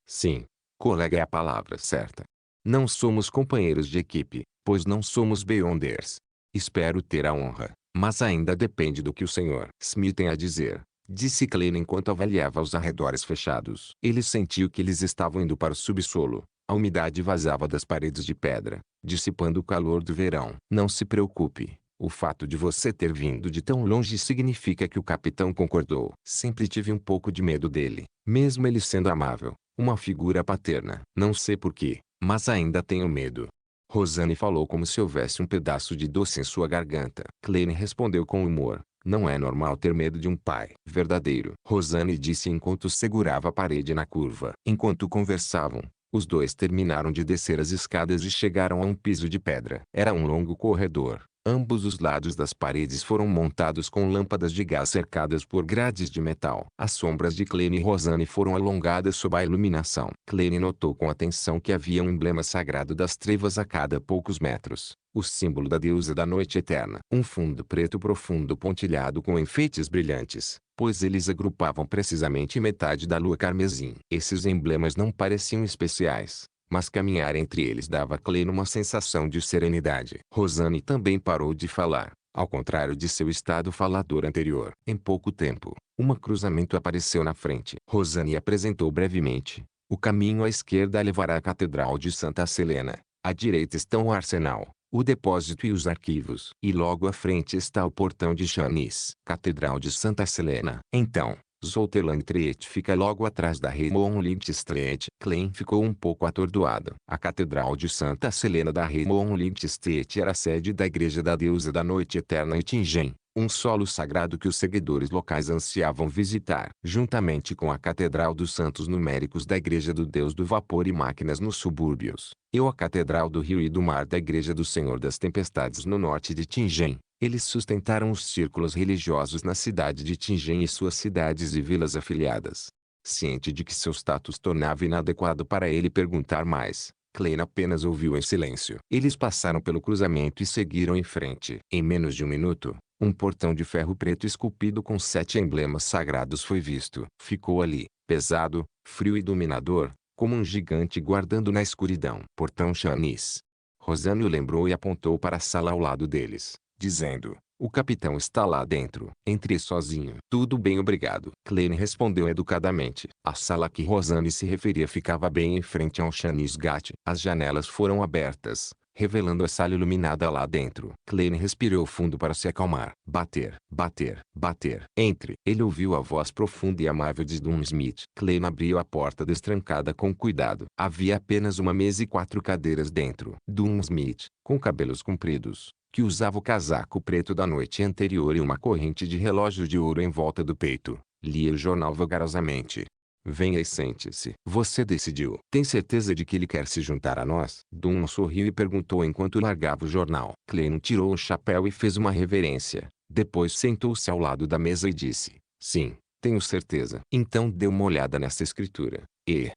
Sim. Colega é a palavra certa. Não somos companheiros de equipe, pois não somos Beyonders. Espero ter a honra, mas ainda depende do que o Sr. Smith tem a dizer, disse Klein enquanto avaliava os arredores fechados. Ele sentiu que eles estavam indo para o subsolo. A umidade vazava das paredes de pedra, dissipando o calor do verão. Não se preocupe. O fato de você ter vindo de tão longe significa que o capitão concordou. Sempre tive um pouco de medo dele, mesmo ele sendo amável, uma figura paterna. Não sei porquê, mas ainda tenho medo. Rosanne falou como se houvesse um pedaço de doce em sua garganta. Klein respondeu com humor. Não é normal ter medo de um pai verdadeiro. Rosanne disse enquanto segurava a parede na curva. Enquanto conversavam, os 2 terminaram de descer as escadas e chegaram a um piso de pedra. Era um longo corredor. Ambos os lados das paredes foram montados com lâmpadas de gás cercadas por grades de metal. As sombras de Klein e Rosanne foram alongadas sob a iluminação. Klein notou com atenção que havia um emblema sagrado das trevas a cada poucos metros. O símbolo da deusa da noite eterna. Um fundo preto profundo pontilhado com enfeites brilhantes, pois eles agrupavam precisamente metade da lua carmesim. Esses emblemas não pareciam especiais, mas caminhar entre eles dava a Klein uma sensação de serenidade. Rosanne também parou de falar, Ao contrário de seu estado falador anterior. Em pouco tempo, um cruzamento apareceu na frente. Rosane apresentou brevemente. O caminho à esquerda levará à Catedral de Santa Selena. À direita estão o arsenal, o depósito e os arquivos. E logo à frente está o portão de Chanis. Catedral de Santa Selena. Então, Zoltelang Street fica logo atrás da Raymond Street. Klein ficou um pouco atordoado. A Catedral de Santa Selena da Raymond Street era a sede da Igreja da Deusa da Noite Eterna em Tingen, um solo sagrado que os seguidores locais ansiavam visitar. Juntamente com a Catedral dos Santos Numéricos da Igreja do Deus do Vapor e Máquinas nos subúrbios, e a Catedral do Rio e do Mar da Igreja do Senhor das Tempestades no norte de Tingen. Eles sustentaram os círculos religiosos na cidade de Tingen e suas cidades e vilas afiliadas. Ciente de que seu status tornava inadequado para ele perguntar mais, Klein apenas ouviu em silêncio. Eles passaram pelo cruzamento e seguiram em frente. Em menos de um minuto, um portão de ferro preto esculpido com 7 emblemas sagrados foi visto. Ficou ali, pesado, frio e dominador, como um gigante guardando na escuridão. Portão Chanis. Rosane o lembrou e apontou para a sala ao lado deles, dizendo: "O capitão está lá dentro. Entre sozinho." "Tudo bem, obrigado." Klein respondeu educadamente. A sala a que Rosane se referia ficava bem em frente ao Chanis Gate. As janelas foram abertas, revelando a sala iluminada lá dentro. Klein respirou fundo para se acalmar. Bater, bater, bater. "Entre." Ele ouviu a voz profunda e amável de Dunn Smith. Klein abriu a porta destrancada com cuidado. Havia apenas uma mesa e 4 cadeiras dentro. Dunn Smith, com cabelos compridos, que usava o casaco preto da noite anterior e uma corrente de relógio de ouro em volta do peito, lia o jornal vagarosamente. "Venha e sente-se." "Você decidiu?" "Tem certeza de que ele quer se juntar a nós?" Dunn sorriu e perguntou enquanto largava o jornal. Klein tirou o chapéu e fez uma reverência. Depois sentou-se ao lado da mesa e disse: "Sim, tenho certeza." Então dê uma olhada nessa escritura.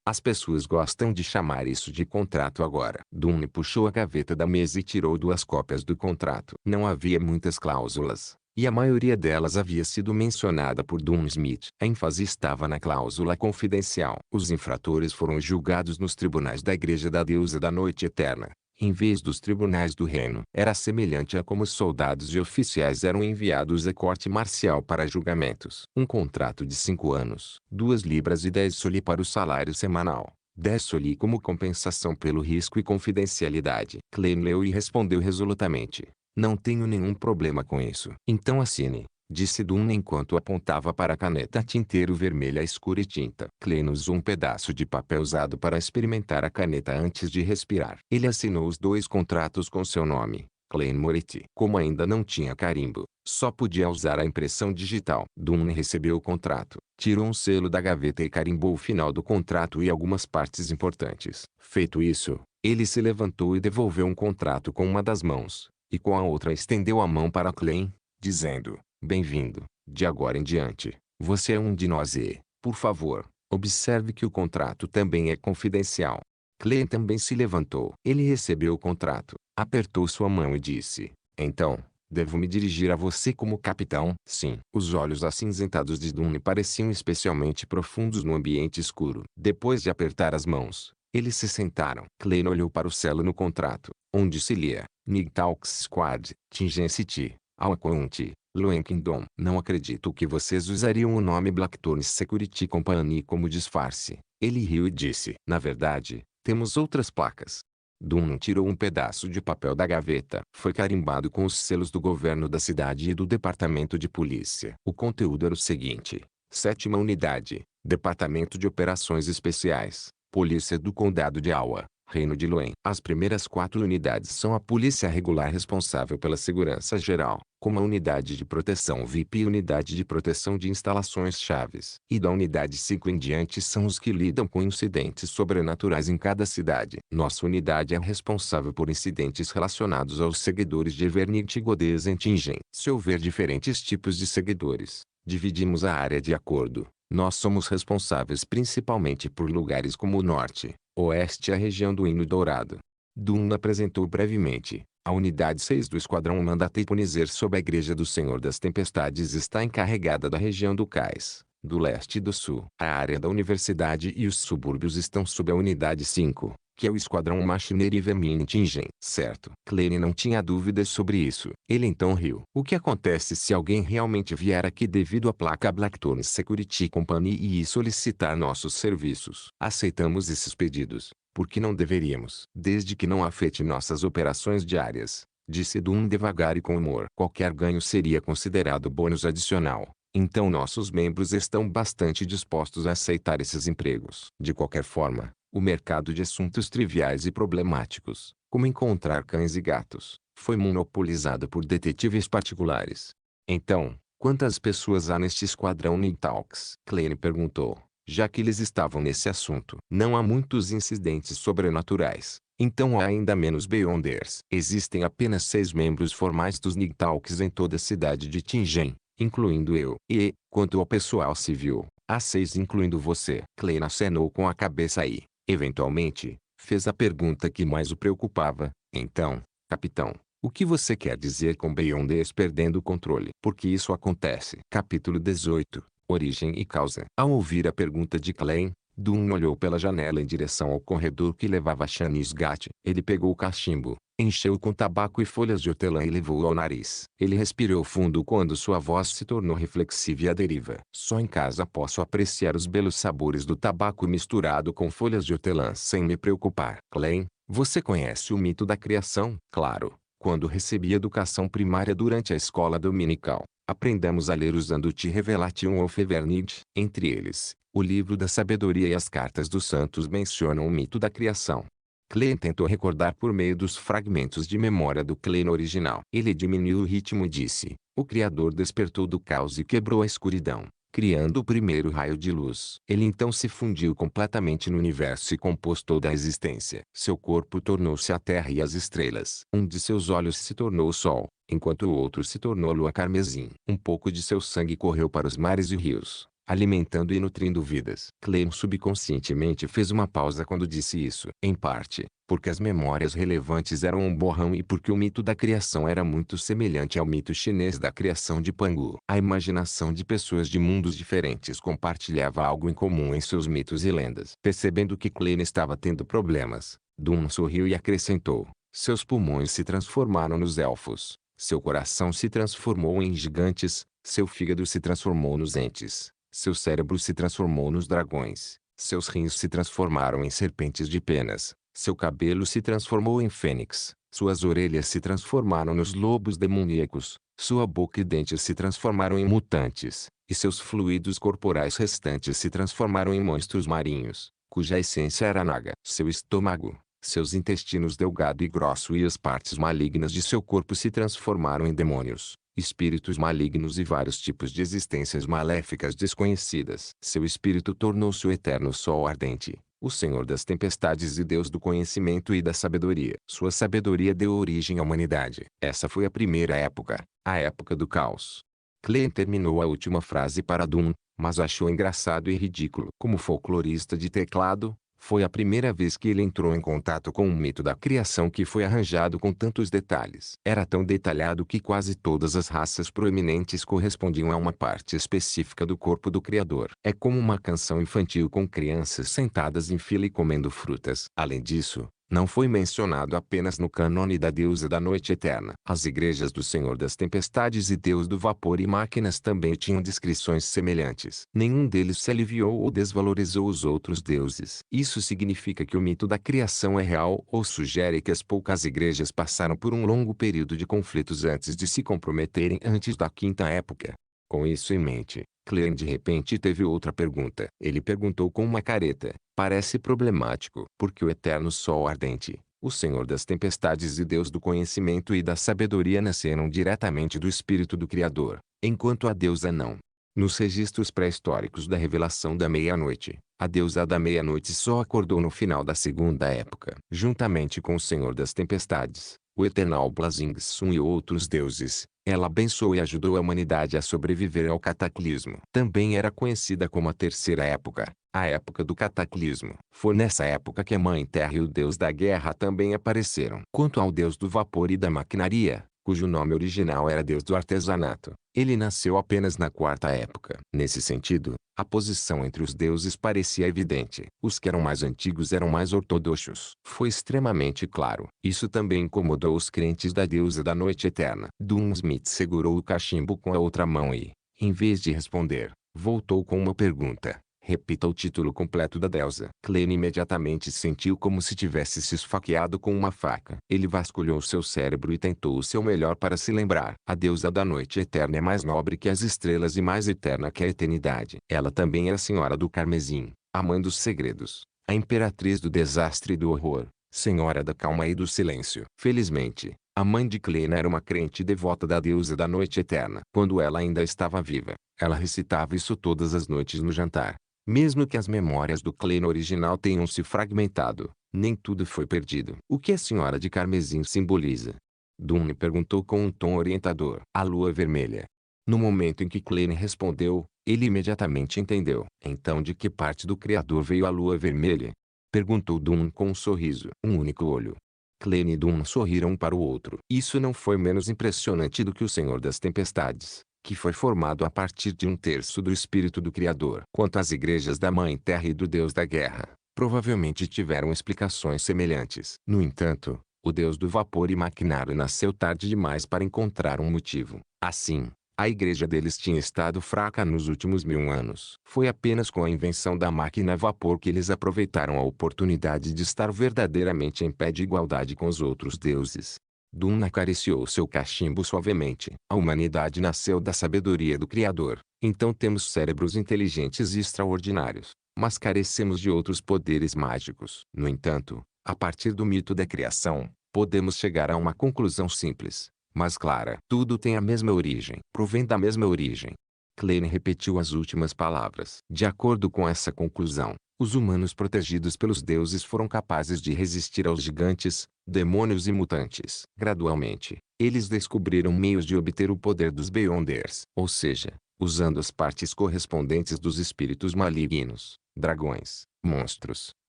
As pessoas gostam de chamar isso de contrato agora. Dunn puxou a gaveta da mesa e tirou 2 cópias do contrato. Não havia muitas cláusulas, e a maioria delas havia sido mencionada por Dunn Smith. A ênfase estava na cláusula confidencial. Os infratores foram julgados nos tribunais da Igreja da Deusa da Noite Eterna, em vez dos tribunais do reino. Era semelhante a como os soldados e oficiais eram enviados à corte marcial para julgamentos. Um contrato de 5 anos. 2 libras e 10 soli para o salário semanal. 10 soli como compensação pelo risco e confidencialidade. Klein leu e respondeu resolutamente: "Não tenho nenhum problema com isso." "Então assine", disse Dunn enquanto apontava para a caneta tinteiro vermelha escura e tinta. Klein usou um pedaço de papel usado para experimentar a caneta antes de respirar. Ele assinou os 2 contratos com seu nome, Klein Moretti. Como ainda não tinha carimbo, só podia usar a impressão digital. Dunn recebeu o contrato, tirou um selo da gaveta e carimbou o final do contrato e algumas partes importantes. Feito isso, ele se levantou e devolveu um contrato com uma das mãos, e com a outra estendeu a mão para Klein, dizendo: "Bem-vindo. De agora em diante, você é um de nós e, por favor, observe que o contrato também é confidencial." Klein também se levantou. Ele recebeu o contrato, apertou sua mão e disse: "Então, devo me dirigir a você como capitão?" "Sim." Os olhos acinzentados de Dunn pareciam especialmente profundos no ambiente escuro. Depois de apertar as mãos, eles se sentaram. Klein olhou para o selo no contrato, onde se lia: "Nigtalks Squad, Tingen City, Auckland, Loen Kingdom." "Não acredito que vocês usariam o nome Blackthorn Security Company como disfarce." Ele riu e disse: "Na verdade, temos outras placas." Dunn tirou um pedaço de papel da gaveta. Foi carimbado com os selos do governo da cidade e do departamento de polícia. O conteúdo era o seguinte: 7ª Unidade, Departamento de Operações Especiais, Polícia do Condado de Aua, Reino de Loen. As primeiras 4 unidades são a polícia regular responsável pela segurança geral, como a Unidade de Proteção VIP e Unidade de Proteção de Instalações Chaves. E da Unidade 5 em diante são os que lidam com incidentes sobrenaturais em cada cidade. Nossa unidade é responsável por incidentes relacionados aos seguidores de Evernit Godes em Tingen. Se houver diferentes tipos de seguidores, dividimos a área de acordo. Nós somos responsáveis principalmente por lugares como o Norte, Oeste e a região do Hino Dourado. Dunn apresentou brevemente. A Unidade 6 do Esquadrão Mandatei-Punizer sob a Igreja do Senhor das Tempestades está encarregada da região do Cais, do Leste e do Sul. A área da Universidade e os subúrbios estão sob a Unidade 5. que é o Esquadrão Machinery Vermine Tingen. Certo. Klein não tinha dúvidas sobre isso. Ele então riu. O que acontece se alguém realmente vier aqui devido à placa Blackthorn Security Company e solicitar nossos serviços? Aceitamos esses pedidos, porque não deveríamos. Desde que não afete nossas operações diárias, disse Dunn devagar e com humor. Qualquer ganho seria considerado bônus adicional. Então nossos membros estão bastante dispostos a aceitar esses empregos. De qualquer forma, o mercado de assuntos triviais e problemáticos, como encontrar cães e gatos, foi monopolizado por detetives particulares. Então, quantas pessoas há neste esquadrão Nighthawks? Klein perguntou, já que eles estavam nesse assunto. Não há muitos incidentes sobrenaturais. Então há ainda menos Beyonders. Existem apenas 6 membros formais dos Nighthawks em toda a cidade de Tingen, incluindo eu. E, quanto ao pessoal civil, há 6 incluindo você. Klein acenou com a cabeça e, eventualmente, fez a pergunta que mais o preocupava. Então, capitão, o que você quer dizer com Beyonders perdendo o controle? Porque isso acontece. Capítulo 18. Origem e causa. Ao ouvir a pergunta de Klein, Dunn olhou pela janela em direção ao corredor que levava a Shanisgat. Ele pegou o cachimbo, encheu com tabaco e folhas de hortelã e levou-o ao nariz. Ele respirou fundo quando sua voz se tornou reflexiva e à deriva. Só em casa posso apreciar os belos sabores do tabaco misturado com folhas de hortelã sem me preocupar. Klein, você conhece o mito da criação? Claro. Quando recebi educação primária durante a escola dominical, aprendemos a ler usando Te Revelation of Evernid. Entre eles, o livro da sabedoria e as cartas dos santos mencionam o mito da criação. Klein tentou recordar por meio dos fragmentos de memória do Klein original. Ele diminuiu o ritmo e disse, o Criador despertou do caos e quebrou a escuridão, criando o primeiro raio de luz. Ele então se fundiu completamente no universo e compôs toda a existência. Seu corpo tornou-se a terra e as estrelas. Um de seus olhos se tornou o sol, enquanto o outro se tornou a lua carmesim. Um pouco de seu sangue correu para os mares e rios, alimentando e nutrindo vidas. Klein subconscientemente fez uma pausa quando disse isso. Em parte, porque as memórias relevantes eram um borrão e porque o mito da criação era muito semelhante ao mito chinês da criação de Pangu. A imaginação de pessoas de mundos diferentes compartilhava algo em comum em seus mitos e lendas. Percebendo que Klein estava tendo problemas, Dunn sorriu e acrescentou, seus pulmões se transformaram nos elfos, seu coração se transformou em gigantes, seu fígado se transformou nos entes. Seu cérebro se transformou nos dragões, seus rins se transformaram em serpentes de penas, seu cabelo se transformou em fênix, suas orelhas se transformaram nos lobos demoníacos, sua boca e dentes se transformaram em mutantes, e seus fluidos corporais restantes se transformaram em monstros marinhos, cuja essência era naga. Seu estômago, seus intestinos delgado e grosso e as partes malignas de seu corpo se transformaram em demônios, espíritos malignos e vários tipos de existências maléficas desconhecidas. Seu espírito tornou-se o eterno sol ardente, o Senhor das tempestades e Deus do conhecimento e da sabedoria. Sua sabedoria deu origem à humanidade. Essa foi a primeira época, a época do caos. Klein terminou a última frase para Dunn, mas achou engraçado e ridículo. Como folclorista de teclado, foi a primeira vez que ele entrou em contato com um mito da criação que foi arranjado com tantos detalhes. Era tão detalhado que quase todas as raças proeminentes correspondiam a uma parte específica do corpo do Criador. É como uma canção infantil com crianças sentadas em fila e comendo frutas. Além disso, não foi mencionado apenas no cânone da deusa da noite eterna. As igrejas do Senhor das Tempestades e Deus do Vapor e Máquinas também tinham descrições semelhantes. Nenhum deles se aliviou ou desvalorizou os outros deuses. Isso significa que o mito da criação é real ou sugere que as poucas igrejas passaram por um longo período de conflitos antes de se comprometerem antes da quinta época. Com isso em mente, Klein de repente teve outra pergunta. Ele perguntou com uma careta. Parece problemático. Porque o eterno sol ardente, o Senhor das tempestades e Deus do conhecimento e da sabedoria nasceram diretamente do Espírito do Criador, enquanto a deusa não. Nos registros pré-históricos da revelação da meia-noite, a deusa da meia-noite só acordou no final da segunda época. Juntamente com o Senhor das tempestades, o Eternal Blazing Sun e outros deuses, ela abençoou e ajudou a humanidade a sobreviver ao cataclismo. Também era conhecida como a terceira época, a época do cataclismo. Foi nessa época que a Mãe Terra e o Deus da Guerra também apareceram. Quanto ao Deus do Vapor e da Maquinaria, cujo nome original era Deus do artesanato. Ele nasceu apenas na quarta época. Nesse sentido, a posição entre os deuses parecia evidente. Os que eram mais antigos eram mais ortodoxos. Foi extremamente claro. Isso também incomodou os crentes da deusa da noite eterna. Dunsmith segurou o cachimbo com a outra mão e, em vez de responder, voltou com uma pergunta. Repita o título completo da deusa. Klein imediatamente sentiu como se tivesse se esfaqueado com uma faca. Ele vasculhou seu cérebro e tentou o seu melhor para se lembrar. A deusa da noite eterna é mais nobre que as estrelas e mais eterna que a eternidade. Ela também é a senhora do carmesim, a mãe dos segredos, a imperatriz do desastre e do horror, senhora da calma e do silêncio. Felizmente, a mãe de Klein era uma crente devota da deusa da noite eterna. Quando ela ainda estava viva, ela recitava isso todas as noites no jantar. Mesmo que as memórias do Klein original tenham se fragmentado, nem tudo foi perdido. O que a senhora de carmesim simboliza? Dunne perguntou com um tom orientador. A lua vermelha. No momento em que Klein respondeu, ele imediatamente entendeu. Então de que parte do Criador veio a lua vermelha? Perguntou Dunne com um sorriso. Um único olho. Klein e Dunne sorriram um para o outro. Isso não foi menos impressionante do que o Senhor das Tempestades, que foi formado a partir de um terço do espírito do Criador. Quanto às igrejas da Mãe Terra e do Deus da Guerra, provavelmente tiveram explicações semelhantes. No entanto, o Deus do vapor e maquinário nasceu tarde demais para encontrar um motivo. Assim, a igreja deles tinha estado fraca nos últimos 1000 anos. Foi apenas com a invenção da máquina a vapor que eles aproveitaram a oportunidade de estar verdadeiramente em pé de igualdade com os outros deuses. Dunne acariciou seu cachimbo suavemente. A humanidade nasceu da sabedoria do Criador, então temos cérebros inteligentes e extraordinários, mas carecemos de outros poderes mágicos. No entanto, a partir do mito da criação, podemos chegar a uma conclusão simples, mas clara. Tudo tem a mesma origem. Provém da mesma origem. Klein repetiu as últimas palavras. De acordo com essa conclusão, os humanos protegidos pelos deuses foram capazes de resistir aos gigantes, demônios e mutantes. Gradualmente, eles descobriram meios de obter o poder dos Beyonders, ou seja, usando as partes correspondentes dos espíritos malignos, dragões, monstros,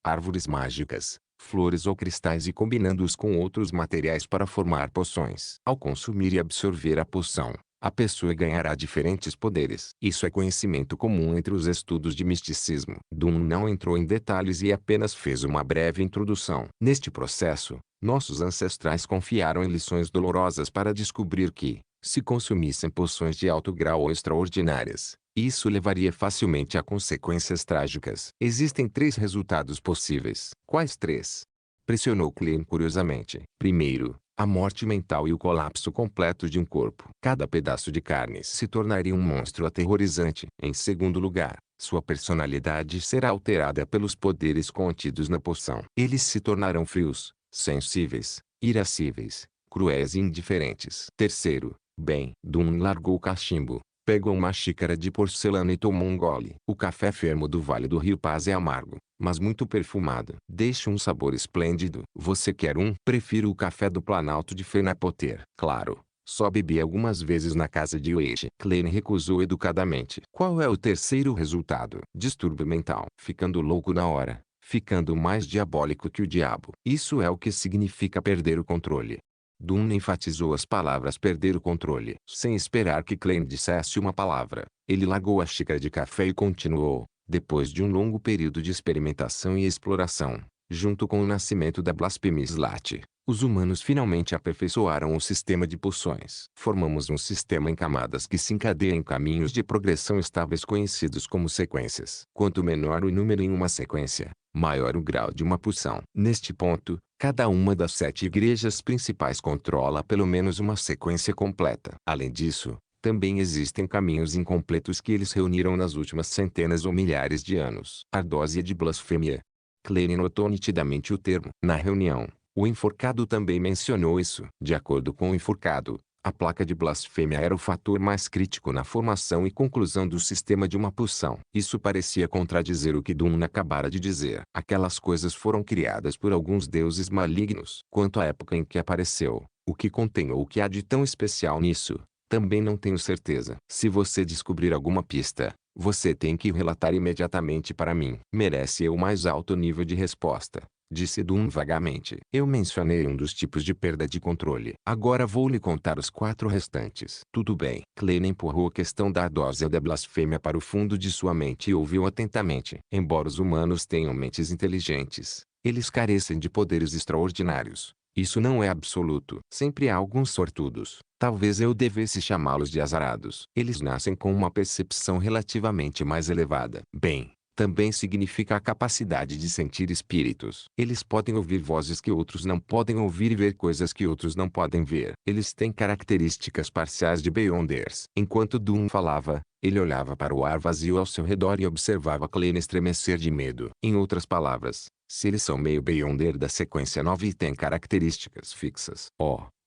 árvores mágicas, flores ou cristais e combinando-os com outros materiais para formar poções. Ao consumir e absorver a poção, a pessoa ganhará diferentes poderes. Isso é conhecimento comum entre os estudos de misticismo. Dunne não entrou em detalhes e apenas fez uma breve introdução. Neste processo, nossos ancestrais confiaram em lições dolorosas para descobrir que, se consumissem poções de alto grau ou extraordinárias, isso levaria facilmente a consequências trágicas. Existem 3 resultados possíveis. Quais 3? Pressionou Klein curiosamente. Primeiro, a morte mental e o colapso completo de um corpo. Cada pedaço de carne se tornaria um monstro aterrorizante. Em segundo lugar, sua personalidade será alterada pelos poderes contidos na poção. Eles se tornarão frios, sensíveis, irascíveis, cruéis e indiferentes. Terceiro, bem, Dunne largou o cachimbo, pegou uma xícara de porcelana e tomou um gole. O café fermo do Vale do Rio Paz é amargo, mas muito perfumado. Deixa um sabor esplêndido. Você quer um? Prefiro o café do Planalto de Fenapoter. Claro, só bebi algumas vezes na casa de Weiche. Klein recusou educadamente. Qual é o terceiro resultado? Distúrbio mental. Ficando louco na hora. Ficando mais diabólico que o diabo. Isso é o que significa perder o controle. Dunne enfatizou as palavras perder o controle. Sem esperar que Klein dissesse uma palavra, ele largou a xícara de café e continuou. Depois de um longo período de experimentação e exploração, junto com o nascimento da Blasphemous-Late, os humanos finalmente aperfeiçoaram o sistema de poções. Formamos um sistema em camadas que se encadeia em caminhos de progressão estáveis conhecidos como sequências. Quanto menor o número em uma sequência, maior o grau de uma poção. Neste ponto, cada uma das 7 igrejas principais controla pelo menos uma sequência completa. Além disso, também existem caminhos incompletos que eles reuniram nas últimas centenas ou milhares de anos. A dose de blasfêmia. Klein notou nitidamente o termo. Na reunião, o enforcado também mencionou isso. De acordo com o enforcado, a placa de blasfêmia era o fator mais crítico na formação e conclusão do sistema de uma poção. Isso parecia contradizer o que Dunne acabara de dizer. Aquelas coisas foram criadas por alguns deuses malignos. Quanto à época em que apareceu, o que contém ou o que há de tão especial nisso, também não tenho certeza. Se você descobrir alguma pista, você tem que relatar imediatamente para mim. Merece o mais alto nível de resposta. disse Doom vagamente. Eu mencionei um dos tipos de perda de controle. Agora vou lhe contar os 4 restantes. Tudo bem. Klein empurrou a questão da dose da blasfêmia para o fundo de sua mente e ouviu atentamente. Embora os humanos tenham mentes inteligentes, eles carecem de poderes extraordinários. Isso não é absoluto. Sempre há alguns sortudos. Talvez eu devesse chamá-los de azarados. Eles nascem com uma percepção relativamente mais elevada. Bem, também significa a capacidade de sentir espíritos. Eles podem ouvir vozes que outros não podem ouvir e ver coisas que outros não podem ver. Eles têm características parciais de Beyonders. Enquanto Doom falava, ele olhava para o ar vazio ao seu redor e observava Klein estremecer de medo. Em outras palavras, se eles são meio Beyonder da sequência 9 e têm características fixas.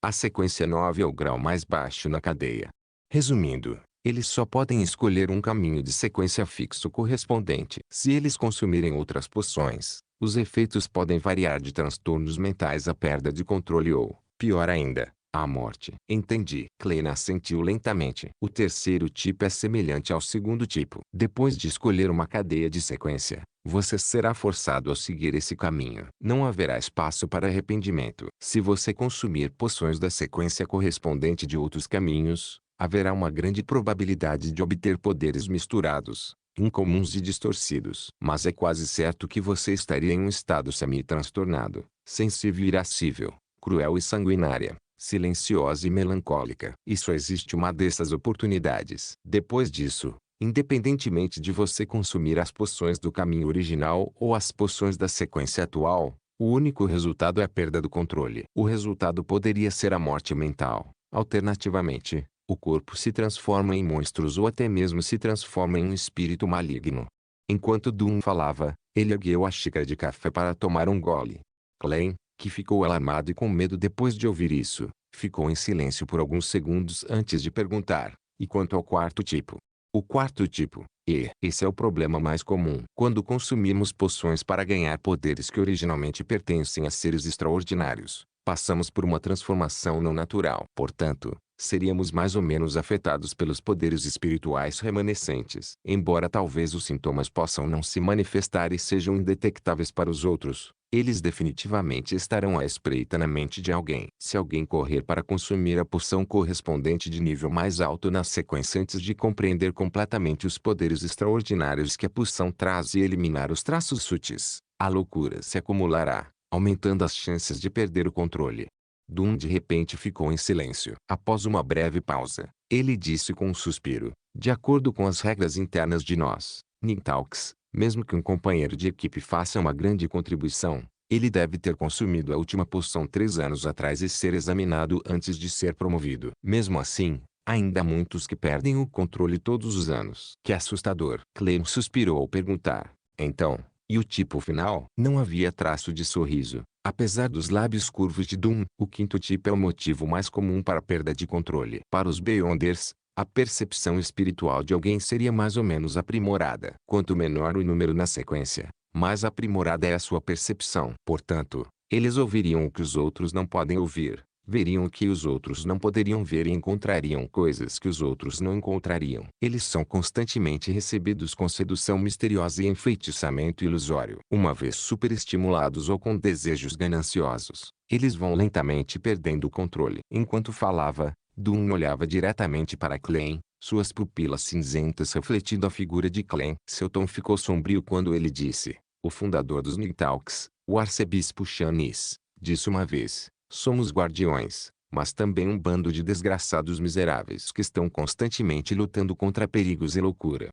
A sequência 9 é o grau mais baixo na cadeia. Resumindo, eles só podem escolher um caminho de sequência fixo correspondente. Se eles consumirem outras poções, os efeitos podem variar de transtornos mentais à perda de controle ou, pior ainda, à morte. Entendi. Klein assentiu lentamente. O terceiro tipo é semelhante ao segundo tipo. Depois de escolher uma cadeia de sequência, você será forçado a seguir esse caminho. Não haverá espaço para arrependimento. Se você consumir poções da sequência correspondente de outros caminhos, haverá uma grande probabilidade de obter poderes misturados, incomuns e distorcidos. Mas é quase certo que você estaria em um estado semi-transtornado, sensível e irascível, cruel e sanguinária, silenciosa e melancólica. E só existe uma dessas oportunidades. Depois disso, independentemente de você consumir as poções do caminho original ou as poções da sequência atual, o único resultado é a perda do controle. O resultado poderia ser a morte mental. Alternativamente, o corpo se transforma em monstros ou até mesmo se transforma em um espírito maligno. Enquanto Doom falava, ele ergueu a xícara de café para tomar um gole. Klein, que ficou alarmado e com medo depois de ouvir isso, ficou em silêncio por alguns segundos antes de perguntar: e quanto ao quarto tipo? O quarto tipo, esse é o problema mais comum. Quando consumimos poções para ganhar poderes que originalmente pertencem a seres extraordinários, passamos por uma transformação não natural. Portanto, seríamos mais ou menos afetados pelos poderes espirituais remanescentes. Embora talvez os sintomas possam não se manifestar e sejam indetectáveis para os outros, eles definitivamente estarão à espreita na mente de alguém. Se alguém correr para consumir a poção correspondente de nível mais alto na sequência antes de compreender completamente os poderes extraordinários que a poção traz e eliminar os traços sutis, a loucura se acumulará, aumentando as chances de perder o controle. Doom de repente ficou em silêncio. Após uma breve pausa, ele disse com um suspiro: de acordo com as regras internas de nós, Nighthawks, mesmo que um companheiro de equipe faça uma grande contribuição, ele deve ter consumido a última poção 3 anos atrás e ser examinado antes de ser promovido. Mesmo assim, ainda há muitos que perdem o controle todos os anos. Que assustador. Clem suspirou ao perguntar: então, e o tipo final? Não havia traço de sorriso, apesar dos lábios curvos de Doom. O quinto tipo é o motivo mais comum para a perda de controle. Para os Beyonders, a percepção espiritual de alguém seria mais ou menos aprimorada. Quanto menor o número na sequência, mais aprimorada é a sua percepção. Portanto, eles ouviriam o que os outros não podem ouvir, veriam o que os outros não poderiam ver e encontrariam coisas que os outros não encontrariam. Eles são constantemente recebidos com sedução misteriosa e enfeitiçamento ilusório. Uma vez superestimulados ou com desejos gananciosos, eles vão lentamente perdendo o controle. Enquanto falava, Doom olhava diretamente para Klein, suas pupilas cinzentas refletindo a figura de Klein. Seu tom ficou sombrio quando ele disse: o fundador dos Nighthawks, o arcebispo Shanis, disse uma vez: somos guardiões, mas também um bando de desgraçados miseráveis que estão constantemente lutando contra perigos e loucura.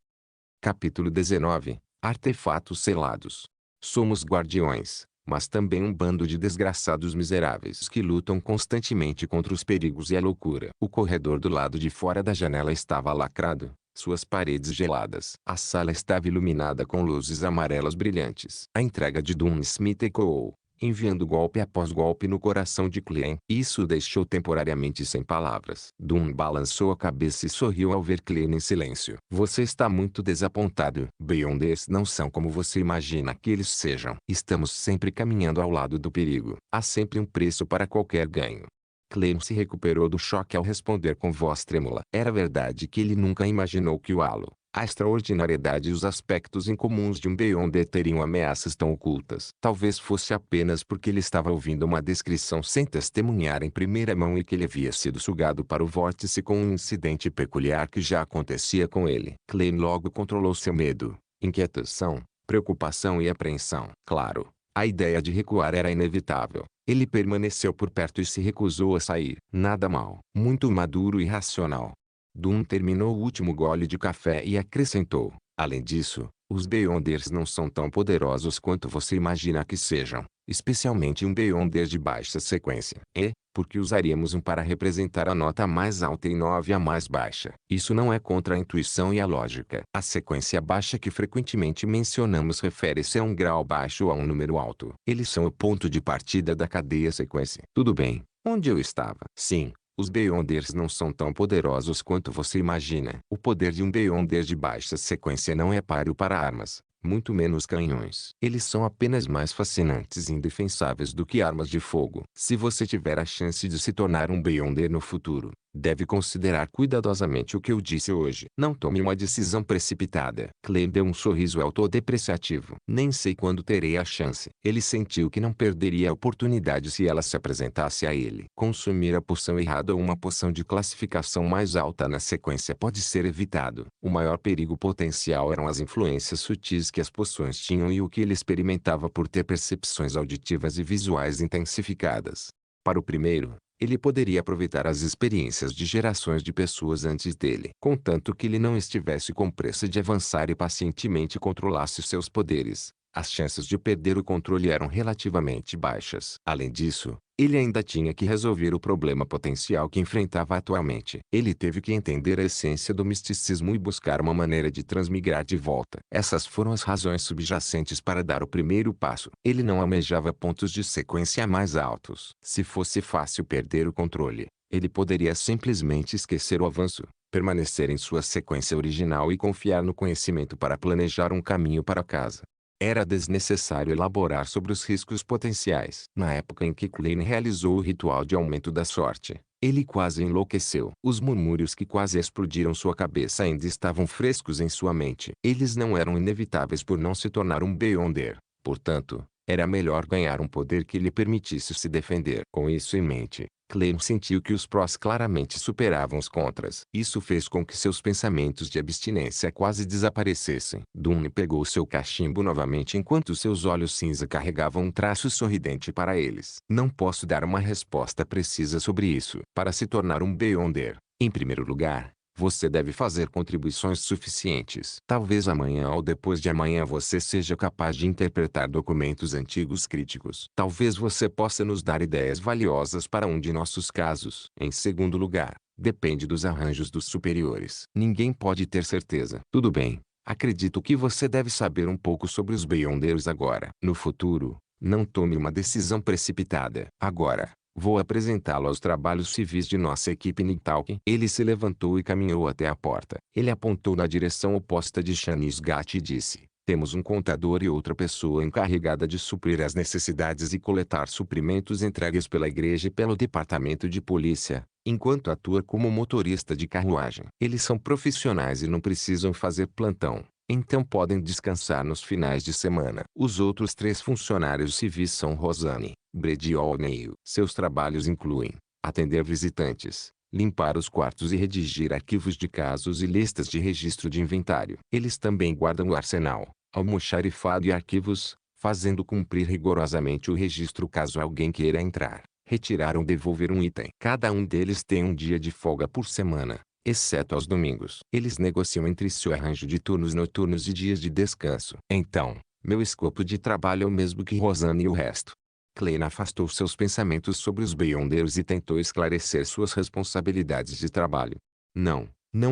Capítulo 19 Artefatos selados. Somos guardiões, mas também um bando de desgraçados miseráveis que lutam constantemente contra os perigos e a loucura. O corredor do lado de fora da janela estava lacrado, suas paredes geladas. A sala estava iluminada com luzes amarelas brilhantes. A entrega de Doom Smith ecoou, enviando golpe após golpe no coração de Klein. Isso o deixou temporariamente sem palavras. Doom balançou a cabeça e sorriu ao ver Klein em silêncio. Você está muito desapontado. Beyonders não são como você imagina que eles sejam. Estamos sempre caminhando ao lado do perigo. Há sempre um preço para qualquer ganho. Klein se recuperou do choque ao responder com voz trêmula. Era verdade que ele nunca imaginou que o halo, A extraordinariedade e os aspectos incomuns de um Beyonder teriam ameaças tão ocultas. Talvez fosse apenas porque ele estava ouvindo uma descrição sem testemunhar em primeira mão e que ele havia sido sugado para o vórtice com um incidente peculiar que já acontecia com ele. Clay logo controlou seu medo, inquietação, preocupação e apreensão. Claro, a ideia de recuar era inevitável. Ele permaneceu por perto e se recusou a sair. Nada mal. Muito maduro e racional. Dunn terminou o último gole de café e acrescentou: além disso, os Beyonders não são tão poderosos quanto você imagina que sejam, especialmente um Beyonder de baixa sequência. E, por que usaríamos um para representar a nota mais alta e 9 a mais baixa? Isso não é contra a intuição e a lógica. A sequência baixa que frequentemente mencionamos refere-se a um grau baixo ou a um número alto. Eles são o ponto de partida da cadeia sequência. Tudo bem. Onde eu estava? Sim. Os Beyonders não são tão poderosos quanto você imagina. O poder de um Beyonder de baixa sequência não é páreo para armas, muito menos canhões. Eles são apenas mais fascinantes e indefensáveis do que armas de fogo. Se você tiver a chance de se tornar um Beyonder no futuro, deve considerar cuidadosamente o que eu disse hoje. Não tome uma decisão precipitada. Clay deu um sorriso autodepreciativo. Nem sei quando terei a chance. Ele sentiu que não perderia a oportunidade se ela se apresentasse a ele. Consumir a poção errada ou uma poção de classificação mais alta na sequência pode ser evitado. O maior perigo potencial eram as influências sutis que as poções tinham e o que ele experimentava por ter percepções auditivas e visuais intensificadas. Para o primeiro, ele poderia aproveitar as experiências de gerações de pessoas antes dele, contanto que ele não estivesse com pressa de avançar e pacientemente controlasse seus poderes. As chances de perder o controle eram relativamente baixas. Além disso, ele ainda tinha que resolver o problema potencial que enfrentava atualmente. Ele teve que entender a essência do misticismo e buscar uma maneira de transmigrar de volta. Essas foram as razões subjacentes para dar o primeiro passo. Ele não almejava pontos de sequência mais altos. Se fosse fácil perder o controle, ele poderia simplesmente esquecer o avanço, permanecer em sua sequência original e confiar no conhecimento para planejar um caminho para casa. Era desnecessário elaborar sobre os riscos potenciais. Na época em que Klein realizou o ritual de aumento da sorte, ele quase enlouqueceu. Os murmúrios que quase explodiram sua cabeça ainda estavam frescos em sua mente. Eles não eram inevitáveis por não se tornar um Beyonder. Portanto, era melhor ganhar um poder que lhe permitisse se defender. Com isso em mente, Clem sentiu que os prós claramente superavam os contras. Isso fez com que seus pensamentos de abstinência quase desaparecessem. Dunne pegou seu cachimbo novamente enquanto seus olhos cinza carregavam um traço sorridente para eles. Não posso dar uma resposta precisa sobre isso. Para se tornar um Beyonder, em primeiro lugar, você deve fazer contribuições suficientes. Talvez amanhã ou depois de amanhã você seja capaz de interpretar documentos antigos críticos. Talvez você possa nos dar ideias valiosas para um de nossos casos. Em segundo lugar, depende dos arranjos dos superiores. Ninguém pode ter certeza. Tudo bem. Acredito que você deve saber um pouco sobre os Beyonders agora. No futuro, não tome uma decisão precipitada. Agora, vou apresentá-lo aos trabalhos civis de nossa equipe Nighttalk. Ele se levantou e caminhou até a porta. Ele apontou na direção oposta de Shanisgat e disse: temos um contador e outra pessoa encarregada de suprir as necessidades e coletar suprimentos entregues pela igreja e pelo departamento de polícia, enquanto atua como motorista de carruagem. Eles são profissionais e não precisam fazer plantão. Então podem descansar nos finais de semana. Os outros 3 funcionários civis são Rosanne, Brady e O'Neill. Seus trabalhos incluem atender visitantes, limpar os quartos e redigir arquivos de casos e listas de registro de inventário. Eles também guardam o arsenal, almoxarifado e arquivos, fazendo cumprir rigorosamente o registro caso alguém queira entrar, retirar ou devolver um item. Cada um deles tem um dia de folga por semana, exceto aos domingos. Eles negociam entre si o arranjo de turnos noturnos e dias de descanso. Então, meu escopo de trabalho é o mesmo que Rosanne e o resto. Klein afastou seus pensamentos sobre os Beyonders e tentou esclarecer suas responsabilidades de trabalho. Não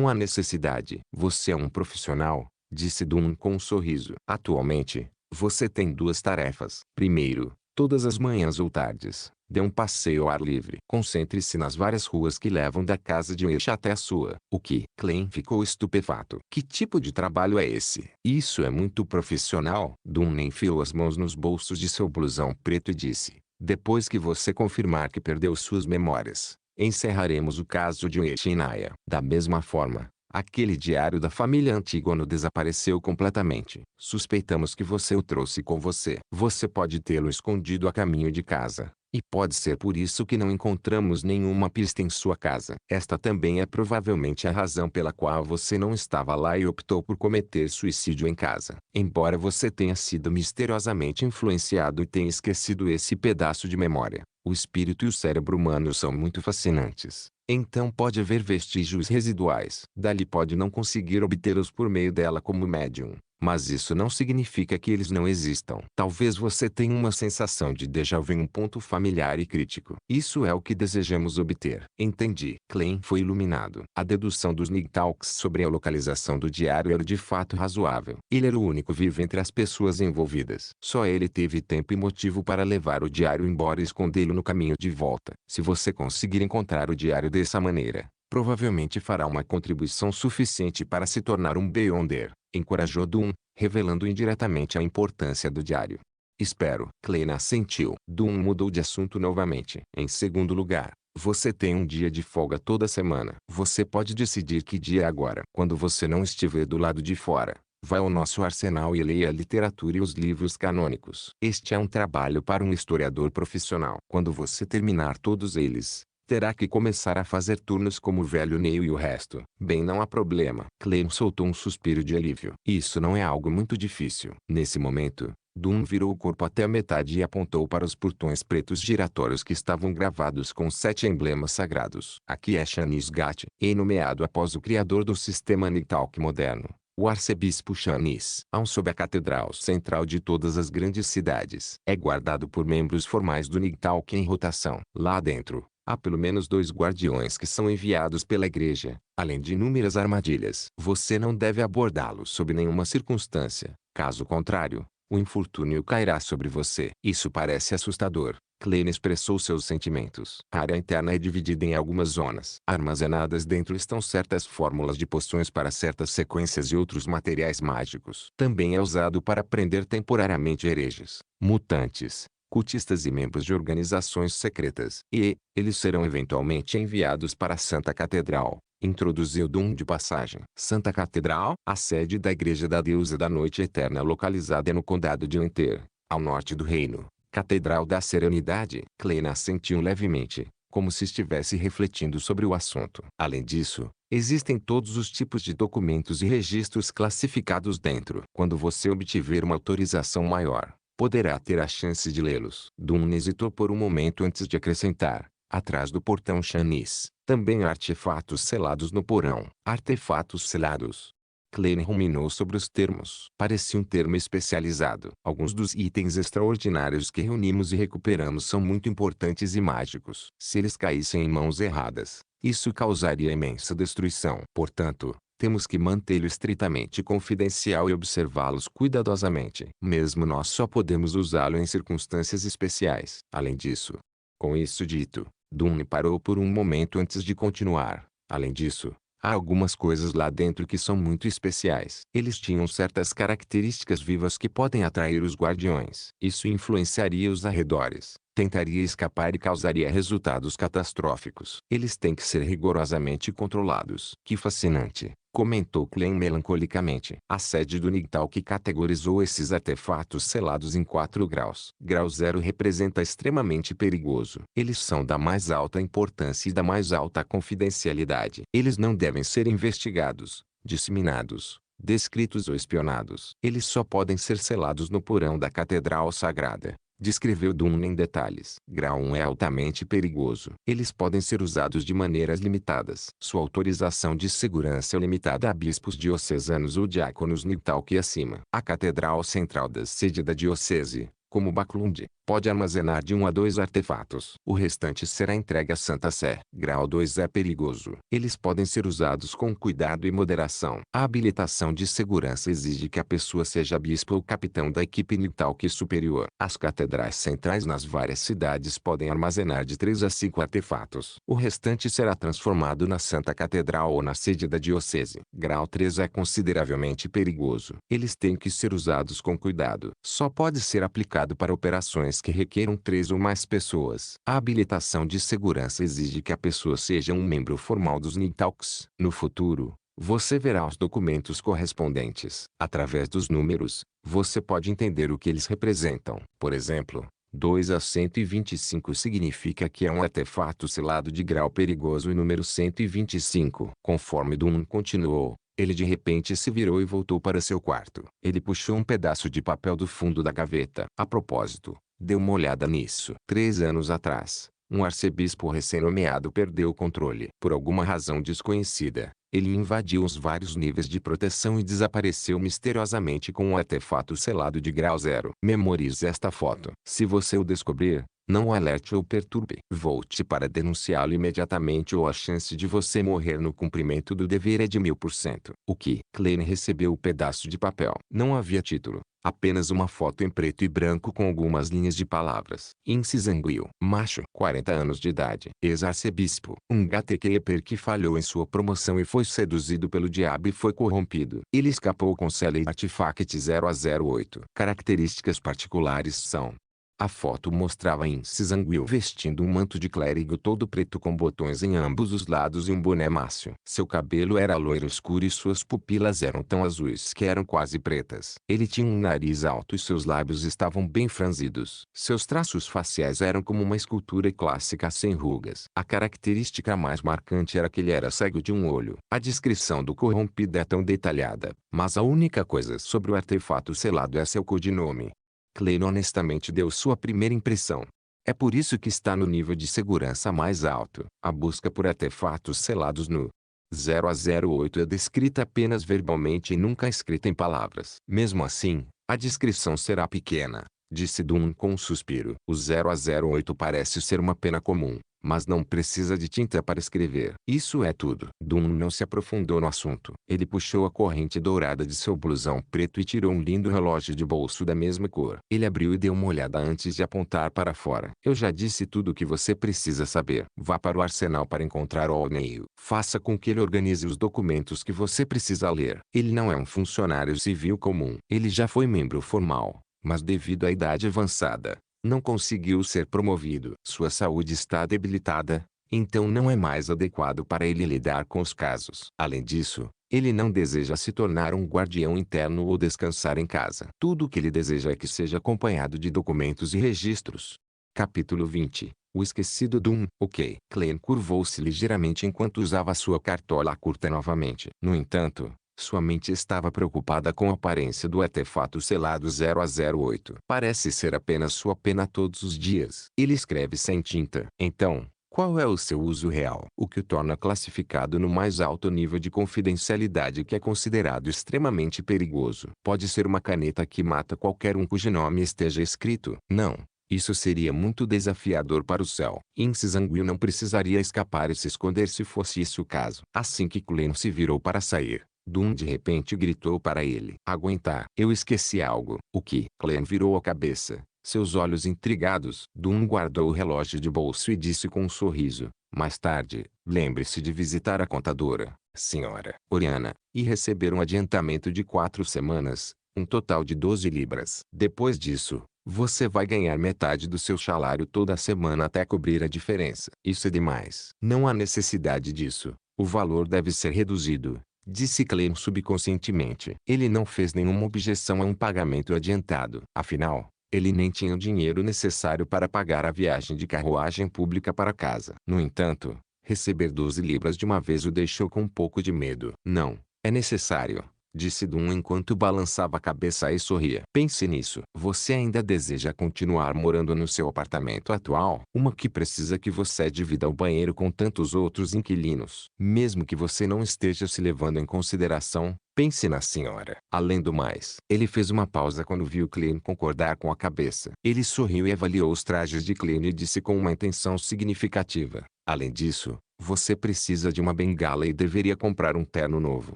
há necessidade. Você é um profissional, disse Dunn com um sorriso. Atualmente, você tem 2 tarefas. Primeiro, todas as manhãs ou tardes, dê um passeio ao ar livre. Concentre-se nas várias ruas que levam da casa de Wish até a sua. O que? Klein ficou estupefato. Que tipo de trabalho é esse? Isso é muito profissional. Dunn enfiou as mãos nos bolsos de seu blusão preto e disse: depois que você confirmar que perdeu suas memórias, encerraremos o caso de Wish e Naya. Da mesma forma, Aquele diário da família Antígono desapareceu completamente. Suspeitamos que você o trouxe com você. Você pode tê-lo escondido a caminho de casa. E pode ser por isso que não encontramos nenhuma pista em sua casa. Esta também é provavelmente a razão pela qual você não estava lá e optou por cometer suicídio em casa. Embora você tenha sido misteriosamente influenciado e tenha esquecido esse pedaço de memória, o espírito e o cérebro humano são muito fascinantes. Então pode haver vestígios residuais. Dali pode não conseguir obtê-los por meio dela como médium. Mas isso não significa que eles não existam. Talvez você tenha uma sensação de déjà vu em um ponto familiar e crítico. Isso é o que desejamos obter. Entendi. Klein foi iluminado. A dedução dos Nighthawks sobre a localização do diário era de fato razoável. Ele era o único vivo entre as pessoas envolvidas. Só ele teve tempo e motivo para levar o diário embora e escondê-lo no caminho de volta. Se você conseguir encontrar o diário dessa maneira, provavelmente fará uma contribuição suficiente para se tornar um Beyonder, encorajou Doom, revelando indiretamente a importância do diário. Espero. Klein assentiu. Doom mudou de assunto novamente. Em segundo lugar, você tem um dia de folga toda semana. Você pode decidir que dia é agora. Quando você não estiver do lado de fora, vá ao nosso arsenal e leia a literatura e os livros canônicos. Este é um trabalho para um historiador profissional. Quando você terminar todos eles, terá que começar a fazer turnos como o velho Neil e o resto. Bem, não há problema. Clem soltou um suspiro de alívio. Isso não é algo muito difícil. Nesse momento, Doom virou o corpo até a metade e apontou para os portões pretos giratórios que estavam gravados com 7 emblemas sagrados. Aqui é Shanice Ghat, nomeado após o criador do sistema Nighthawk moderno, o arcebispo Shanice. Sob a catedral central de todas as grandes cidades. É guardado por membros formais do Nighthawk em rotação. Lá dentro, há pelo menos 2 guardiões que são enviados pela igreja, além de inúmeras armadilhas. Você não deve abordá-los sob nenhuma circunstância. Caso contrário, o infortúnio cairá sobre você. Isso parece assustador. Klein expressou seus sentimentos. A área interna é dividida em algumas zonas. Armazenadas dentro estão certas fórmulas de poções para certas sequências e outros materiais mágicos. Também é usado para prender temporariamente hereges, mutantes, cultistas e membros de organizações secretas. E, eles serão eventualmente enviados para a Santa Catedral, introduziu Doom de passagem. Santa Catedral? A sede da Igreja da Deusa da Noite Eterna localizada no Condado de Winter, ao norte do reino. Catedral da Serenidade. Klein assentiu levemente, como se estivesse refletindo sobre o assunto. Além disso, existem todos os tipos de documentos e registros classificados dentro. Quando você obtiver uma autorização maior, poderá ter a chance de lê-los. Doom hesitou por um momento antes de acrescentar. Atrás do portão Shanice, também há artefatos selados no porão. Artefatos selados. Klein ruminou sobre os termos. Parecia um termo especializado. Alguns dos itens extraordinários que reunimos e recuperamos são muito importantes e mágicos. Se eles caíssem em mãos erradas, isso causaria imensa destruição. Portanto, temos que mantê-lo estritamente confidencial e observá-los cuidadosamente. Mesmo nós só podemos usá-lo em circunstâncias especiais. Além disso, com isso dito, Doom parou por um momento antes de continuar. Além disso, há algumas coisas lá dentro que são muito especiais. Eles tinham certas características vivas que podem atrair os guardiões. Isso influenciaria os arredores, tentaria escapar e causaria resultados catastróficos. Eles têm que ser rigorosamente controlados. Que fascinante, comentou Klein melancolicamente. A sede do Nighthawk categorizou esses artefatos selados em 4 graus. Grau 0 representa extremamente perigoso. Eles são da mais alta importância e da mais alta confidencialidade. Eles não devem ser investigados, disseminados, descritos ou espionados. Eles só podem ser selados no porão da Catedral Sagrada. Descreveu Doom em detalhes. Grau 1 é altamente perigoso. Eles podem ser usados de maneiras limitadas. Sua autorização de segurança é limitada a bispos diocesanos ou diáconos Nighthawk e acima. A Catedral Central da sede da diocese, como Baclund, pode armazenar de 1 a 2 artefatos. O restante será entregue à Santa Sé. Grau 2 é perigoso. Eles podem ser usados com cuidado e moderação. A habilitação de segurança exige que a pessoa seja bispo ou capitão da equipe Nighthawk superior. As catedrais centrais nas várias cidades podem armazenar de 3 a 5 artefatos. O restante será transformado na Santa Catedral ou na sede da diocese. Grau 3 é consideravelmente perigoso. Eles têm que ser usados com cuidado. Só pode ser aplicado para operações que requeram 3 ou mais pessoas. A habilitação de segurança exige que a pessoa seja um membro formal dos Nighthawks. No futuro, Você verá os documentos correspondentes. Através dos números, você pode entender o que eles representam. Por exemplo, 2 a 125 significa que é um artefato selado de grau perigoso e número 125. Conforme Dunn continuou, ele de repente se virou e voltou para seu quarto. Ele puxou um pedaço de papel do fundo da gaveta. A propósito, dê uma olhada nisso. 3 anos atrás, um arcebispo recém-nomeado perdeu o controle. Por alguma razão desconhecida, ele invadiu os vários níveis de proteção e desapareceu misteriosamente com um artefato selado de grau zero. Memorize esta foto. Se você o descobrir, não o alerte ou perturbe. Volte para denunciá-lo imediatamente ou a chance de você morrer no cumprimento do dever é de 1000%. O que? Klein recebeu o pedaço de papel. Não havia título. Apenas uma foto em preto e branco com algumas linhas de palavras. Incisânguio. Macho. 40 anos de idade. Ex-arcebispo. Um gatekeeper que falhou em sua promoção e foi seduzido pelo diabo e foi corrompido. Ele escapou com Sally Artifact 0 a 08. Características particulares são: a foto mostrava Incisânguio vestindo um manto de clérigo todo preto com botões em ambos os lados e um boné mácio. Seu cabelo era loiro escuro e suas pupilas eram tão azuis que eram quase pretas. Ele tinha um nariz alto e seus lábios estavam bem franzidos. Seus traços faciais eram como uma escultura clássica sem rugas. A característica mais marcante era que ele era cego de um olho. A descrição do corrompido é tão detalhada, mas a única coisa sobre o artefato selado é seu codinome. Klein honestamente deu sua primeira impressão. É por isso que está no nível de segurança mais alto. A busca por artefatos selados no 0 a 08 é descrita apenas verbalmente e nunca escrita em palavras. Mesmo assim, a descrição será pequena, disse Dunn com um suspiro. O 0 a 08 parece ser uma pena comum, mas não precisa de tinta para escrever. Isso é tudo. Dunn não se aprofundou no assunto. Ele puxou a corrente dourada de seu blusão preto e tirou um lindo relógio de bolso da mesma cor. Ele abriu e deu uma olhada antes de apontar para fora. Eu já disse tudo o que você precisa saber. Vá para o arsenal para encontrar O'Neill. Faça com que ele organize os documentos que você precisa ler. Ele não é um funcionário civil comum. Ele já foi membro formal, mas devido à idade avançada, não conseguiu ser promovido. Sua saúde está debilitada, então não é mais adequado para ele lidar com os casos. Além disso, ele não deseja se tornar um guardião interno ou descansar em casa. Tudo o que ele deseja é que seja acompanhado de documentos e registros. Capítulo 20. O esquecido Dunn. Ok. Klein curvou-se ligeiramente enquanto usava sua cartola curta novamente. No entanto, sua mente estava preocupada com a aparência do artefato selado 0 a 08. Parece ser apenas sua pena todos os dias. Ele escreve sem tinta. Então, qual é o seu uso real? O que o torna classificado no mais alto nível de confidencialidade que é considerado extremamente perigoso. Pode ser uma caneta que mata qualquer um cujo nome esteja escrito. Não. Isso seria muito desafiador para o céu. Incisânguio não precisaria escapar e se esconder se fosse isso o caso. Assim que Klein se virou para sair, Dunn de repente gritou para ele. Aguentar. Eu esqueci algo. O que? Klein virou a cabeça, seus olhos intrigados. Dunn guardou o relógio de bolso e disse com um sorriso. Mais tarde, lembre-se de visitar a contadora, senhora Oriana, e receber um adiantamento de 4 semanas, um total de 12 libras. Depois disso, você vai ganhar metade do seu salário toda semana até cobrir a diferença. Isso é demais. Não há necessidade disso. O valor deve ser reduzido, disse Klein subconscientemente. Ele não fez nenhuma objeção a um pagamento adiantado. Afinal, ele nem tinha o dinheiro necessário para pagar a viagem de carruagem pública para casa. No entanto, receber 12 libras de uma vez o deixou com um pouco de medo. Não, é necessário, disse Dunn enquanto balançava a cabeça e sorria. Pense nisso. Você ainda deseja continuar morando no seu apartamento atual? Uma que precisa que você divida o banheiro com tantos outros inquilinos. Mesmo que você não esteja se levando em consideração, pense na senhora. Além do mais, ele fez uma pausa quando viu Klein concordar com a cabeça. Ele sorriu e avaliou os trajes de Klein e disse com uma intenção significativa. Além disso, você precisa de uma bengala e deveria comprar um terno novo.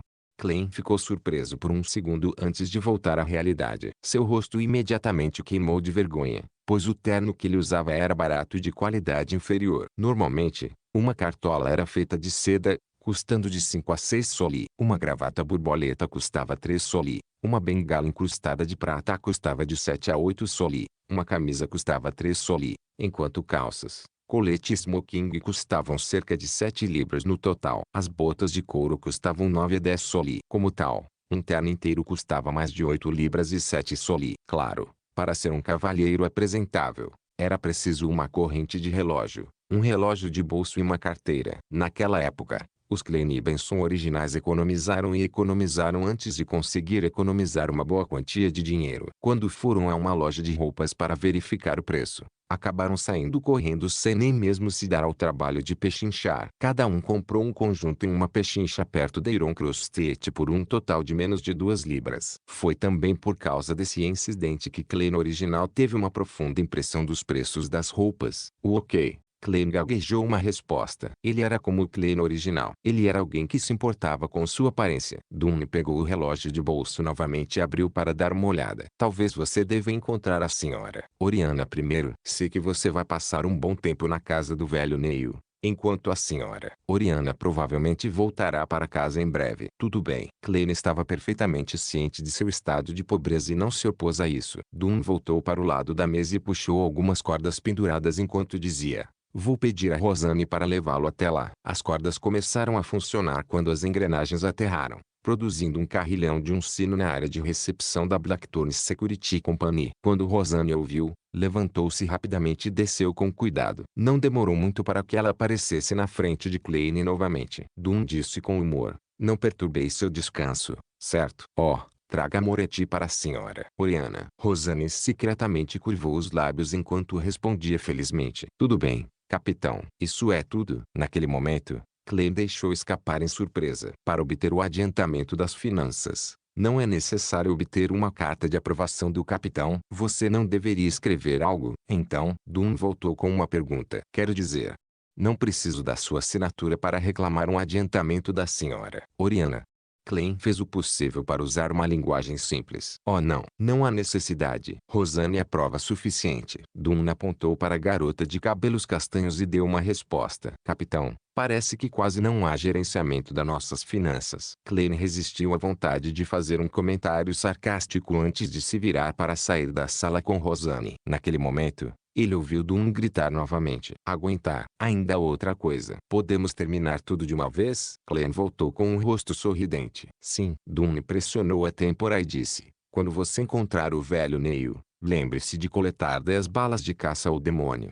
Klein ficou surpreso por um segundo antes de voltar à realidade. Seu rosto imediatamente queimou de vergonha, pois o terno que ele usava era barato e de qualidade inferior. Normalmente, uma cartola era feita de seda, custando de 5 a 6 soli. Uma gravata borboleta custava 3 soli. Uma bengala incrustada de prata custava de 7 a 8 soli. Uma camisa custava 3 soli, enquanto calças, Colete e smoking custavam cerca de 7 libras no total. As botas de couro custavam 9 a 10 soli. Como tal, um terno inteiro custava mais de 8 libras e 7 soli. Claro, para ser um cavalheiro apresentável, era preciso uma corrente de relógio, um relógio de bolso e uma carteira. Naquela época, os Klein e Benson originais economizaram antes de conseguir economizar uma boa quantia de dinheiro. Quando foram a uma loja de roupas para verificar o preço, acabaram saindo correndo sem nem mesmo se dar ao trabalho de pechinchar. Cada um comprou um conjunto em uma pechincha perto de Iron Cross State por um total de menos de 2 libras. Foi também por causa desse incidente que Klein original teve uma profunda impressão dos preços das roupas. O ok. Klein gaguejou uma resposta. Ele era como o Klein original. Ele era alguém que se importava com sua aparência. Dunne pegou o relógio de bolso novamente e abriu para dar uma olhada. Talvez você deva encontrar a senhora Oriana primeiro. Sei que você vai passar um bom tempo na casa do velho Neil, enquanto a senhora Oriana provavelmente voltará para casa em breve. Tudo bem. Klein estava perfeitamente ciente de seu estado de pobreza e não se opôs a isso. Dunne voltou para o lado da mesa e puxou algumas cordas penduradas enquanto dizia: "Vou pedir a Rosanne para levá-lo até lá." As cordas começaram a funcionar quando as engrenagens aterraram, produzindo um carrilhão de um sino na área de recepção da Blackthorne Security Company. Quando Rosanne ouviu, levantou-se rapidamente e desceu com cuidado. Não demorou muito para que ela aparecesse na frente de Klein novamente. Dunne disse com humor: "Não perturbei seu descanso, certo?" "Oh, traga Moretti para a senhora Oriana." Rosanne secretamente curvou os lábios enquanto respondia felizmente: "Tudo bem, capitão." "Isso é tudo." Naquele momento, Klein deixou escapar em surpresa. Para obter o adiantamento das finanças, não é necessário obter uma carta de aprovação do capitão. Você não deveria escrever algo? Então, Dunne voltou com uma pergunta. "Quero dizer, não preciso da sua assinatura para reclamar um adiantamento da senhora Oriana." Klein fez o possível para usar uma linguagem simples. "Oh não, não há necessidade." "Rosanne é prova suficiente." Dunne apontou para a garota de cabelos castanhos e deu uma resposta. "Capitão, parece que quase não há gerenciamento das nossas finanças." Klein resistiu à vontade de fazer um comentário sarcástico antes de se virar para sair da sala com Rosanne. Naquele momento, ele ouviu Dunne gritar novamente: "Aguentar." "Ainda outra coisa. Podemos terminar tudo de uma vez?" Klein voltou com um rosto sorridente. "Sim." Dunne pressionou a têmpora e disse: "Quando você encontrar o velho Neil, lembre-se de coletar 10 balas de caça ao demônio."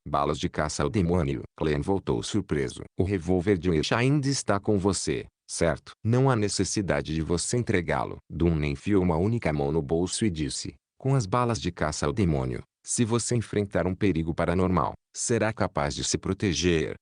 Balas de caça ao demônio?" Klein voltou surpreso. "O revólver de Wish ainda está com você, certo?" "Não há necessidade de você entregá-lo." Dunne enfiou uma única mão no bolso e disse: "Com as balas de caça ao demônio, se você enfrentar um perigo paranormal, será capaz de se proteger.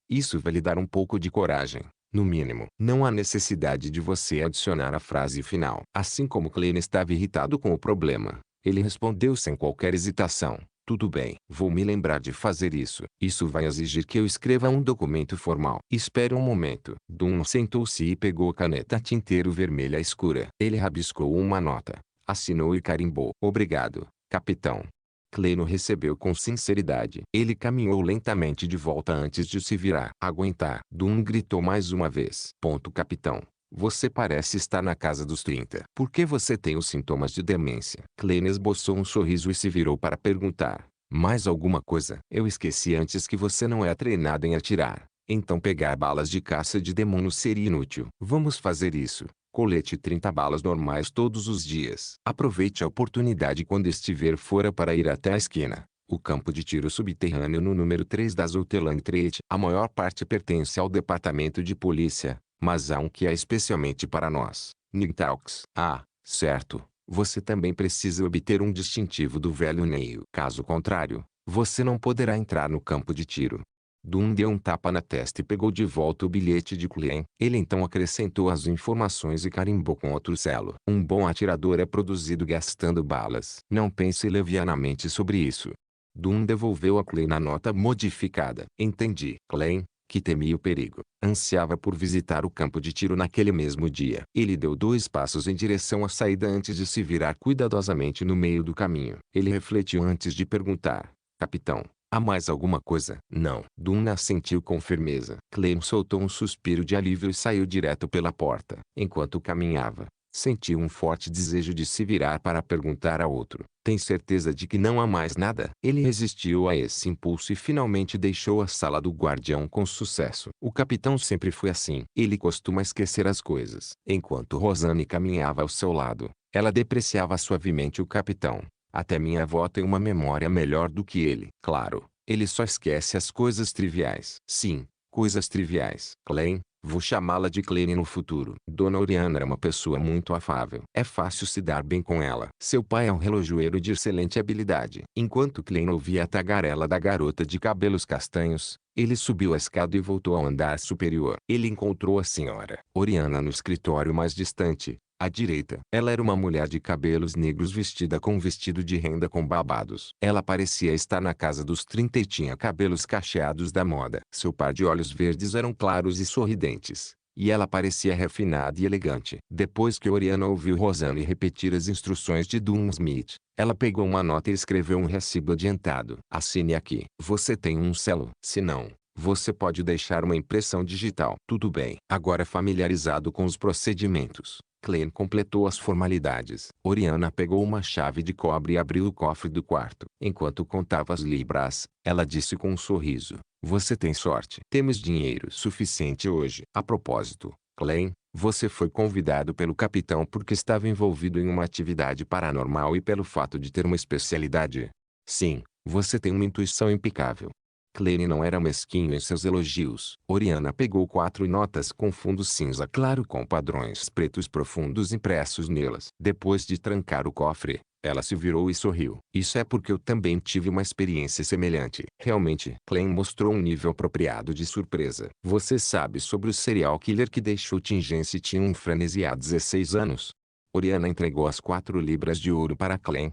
Isso vai lhe dar um pouco de coragem, no mínimo." Não há necessidade de você adicionar a frase final. Assim como Klein estava irritado com o problema, ele respondeu sem qualquer hesitação: "Tudo bem. Vou me lembrar de fazer isso." "Isso vai exigir que eu escreva um documento formal." "Espere um momento." Dunne sentou-se e pegou a caneta tinteiro vermelha escura. Ele rabiscou uma nota, assinou e carimbou. "Obrigado, capitão." Klein o recebeu com sinceridade. Ele caminhou lentamente de volta antes de se virar. "Aguentar." Dunne gritou mais uma vez. "Capitão. Você parece estar na casa dos 30. Por que você tem os sintomas de demência?" Klein esboçou um sorriso e se virou para perguntar: "Mais alguma coisa?" "Eu esqueci antes que você não é treinado em atirar. Então pegar balas de caça de demônio seria inútil." "Vamos fazer isso. Colete 30 balas normais todos os dias." "Aproveite a oportunidade quando estiver fora para ir até a esquina. O campo de tiro subterrâneo no número 3 da Zoutelang Street. A maior parte pertence ao departamento de polícia, mas há um que é especialmente para nós, Nightawks." "Ah, certo. Você também precisa obter um distintivo do velho Neil. Caso contrário, você não poderá entrar no campo de tiro." Dunne deu um tapa na testa e pegou de volta o bilhete de Klein. Ele então acrescentou as informações e carimbou com outro selo. "Um bom atirador é produzido gastando balas." "Não pense levianamente sobre isso." Dunne devolveu a Klein a nota modificada. "Entendi." Klein, que temia o perigo, ansiava por visitar o campo de tiro naquele mesmo dia. Ele deu 2 passos em direção à saída antes de se virar cuidadosamente no meio do caminho. Ele refletiu antes de perguntar: "Capitão, há mais alguma coisa?" "Não." Dunne assentiu com firmeza. Klein soltou um suspiro de alívio e saiu direto pela porta. Enquanto caminhava, Sentiu um forte desejo de se virar para perguntar a outro: tem certeza de que não há mais nada? Ele resistiu a esse impulso e finalmente deixou a sala do guardião com sucesso. O capitão sempre foi assim. Ele costuma esquecer as coisas. Enquanto Rosane caminhava ao seu lado, ela depreciava suavemente o capitão. Até minha avó tem uma memória melhor do que ele. Claro, ele só esquece as coisas triviais. Sim, coisas triviais. Clem, vou chamá-la de Clene no futuro. Dona Oriana era uma pessoa muito afável. É fácil se dar bem com ela. Seu pai é um relojoeiro de excelente habilidade. Enquanto Clem ouvia a tagarela da garota de cabelos castanhos, ele subiu a escada e voltou ao andar superior. Ele encontrou a senhora Oriana no escritório mais distante, à direita. Ela era uma mulher de cabelos negros vestida com um vestido de renda com babados. Ela parecia estar na casa dos 30 e tinha cabelos cacheados da moda. Seu par de olhos verdes eram claros e sorridentes, e ela parecia refinada e elegante. Depois que Oriana ouviu Rosane repetir as instruções de Dunsmith, ela pegou uma nota e escreveu um recibo adiantado. Assine aqui. Você tem um selo. Se não, você pode deixar uma impressão digital. Tudo bem. Agora familiarizado com os procedimentos, Clem completou as formalidades. Oriana pegou uma chave de cobre e abriu o cofre do quarto. Enquanto contava as libras, ela disse com um sorriso: você tem sorte. Temos dinheiro suficiente hoje. A propósito, Clem, você foi convidado pelo capitão porque estava envolvido em uma atividade paranormal e pelo fato de ter uma especialidade. Sim, você tem uma intuição impecável. Clem não era mesquinho em seus elogios. Oriana pegou 4 notas com fundo cinza claro com padrões pretos profundos impressos nelas. Depois de trancar o cofre, ela se virou e sorriu. Isso é porque eu também tive uma experiência semelhante. Realmente, Clem mostrou um nível apropriado de surpresa. Você sabe sobre o serial killer que deixou Tingense e tinha um frenesi há 16 anos? Oriana entregou as 4 libras de ouro para Clem.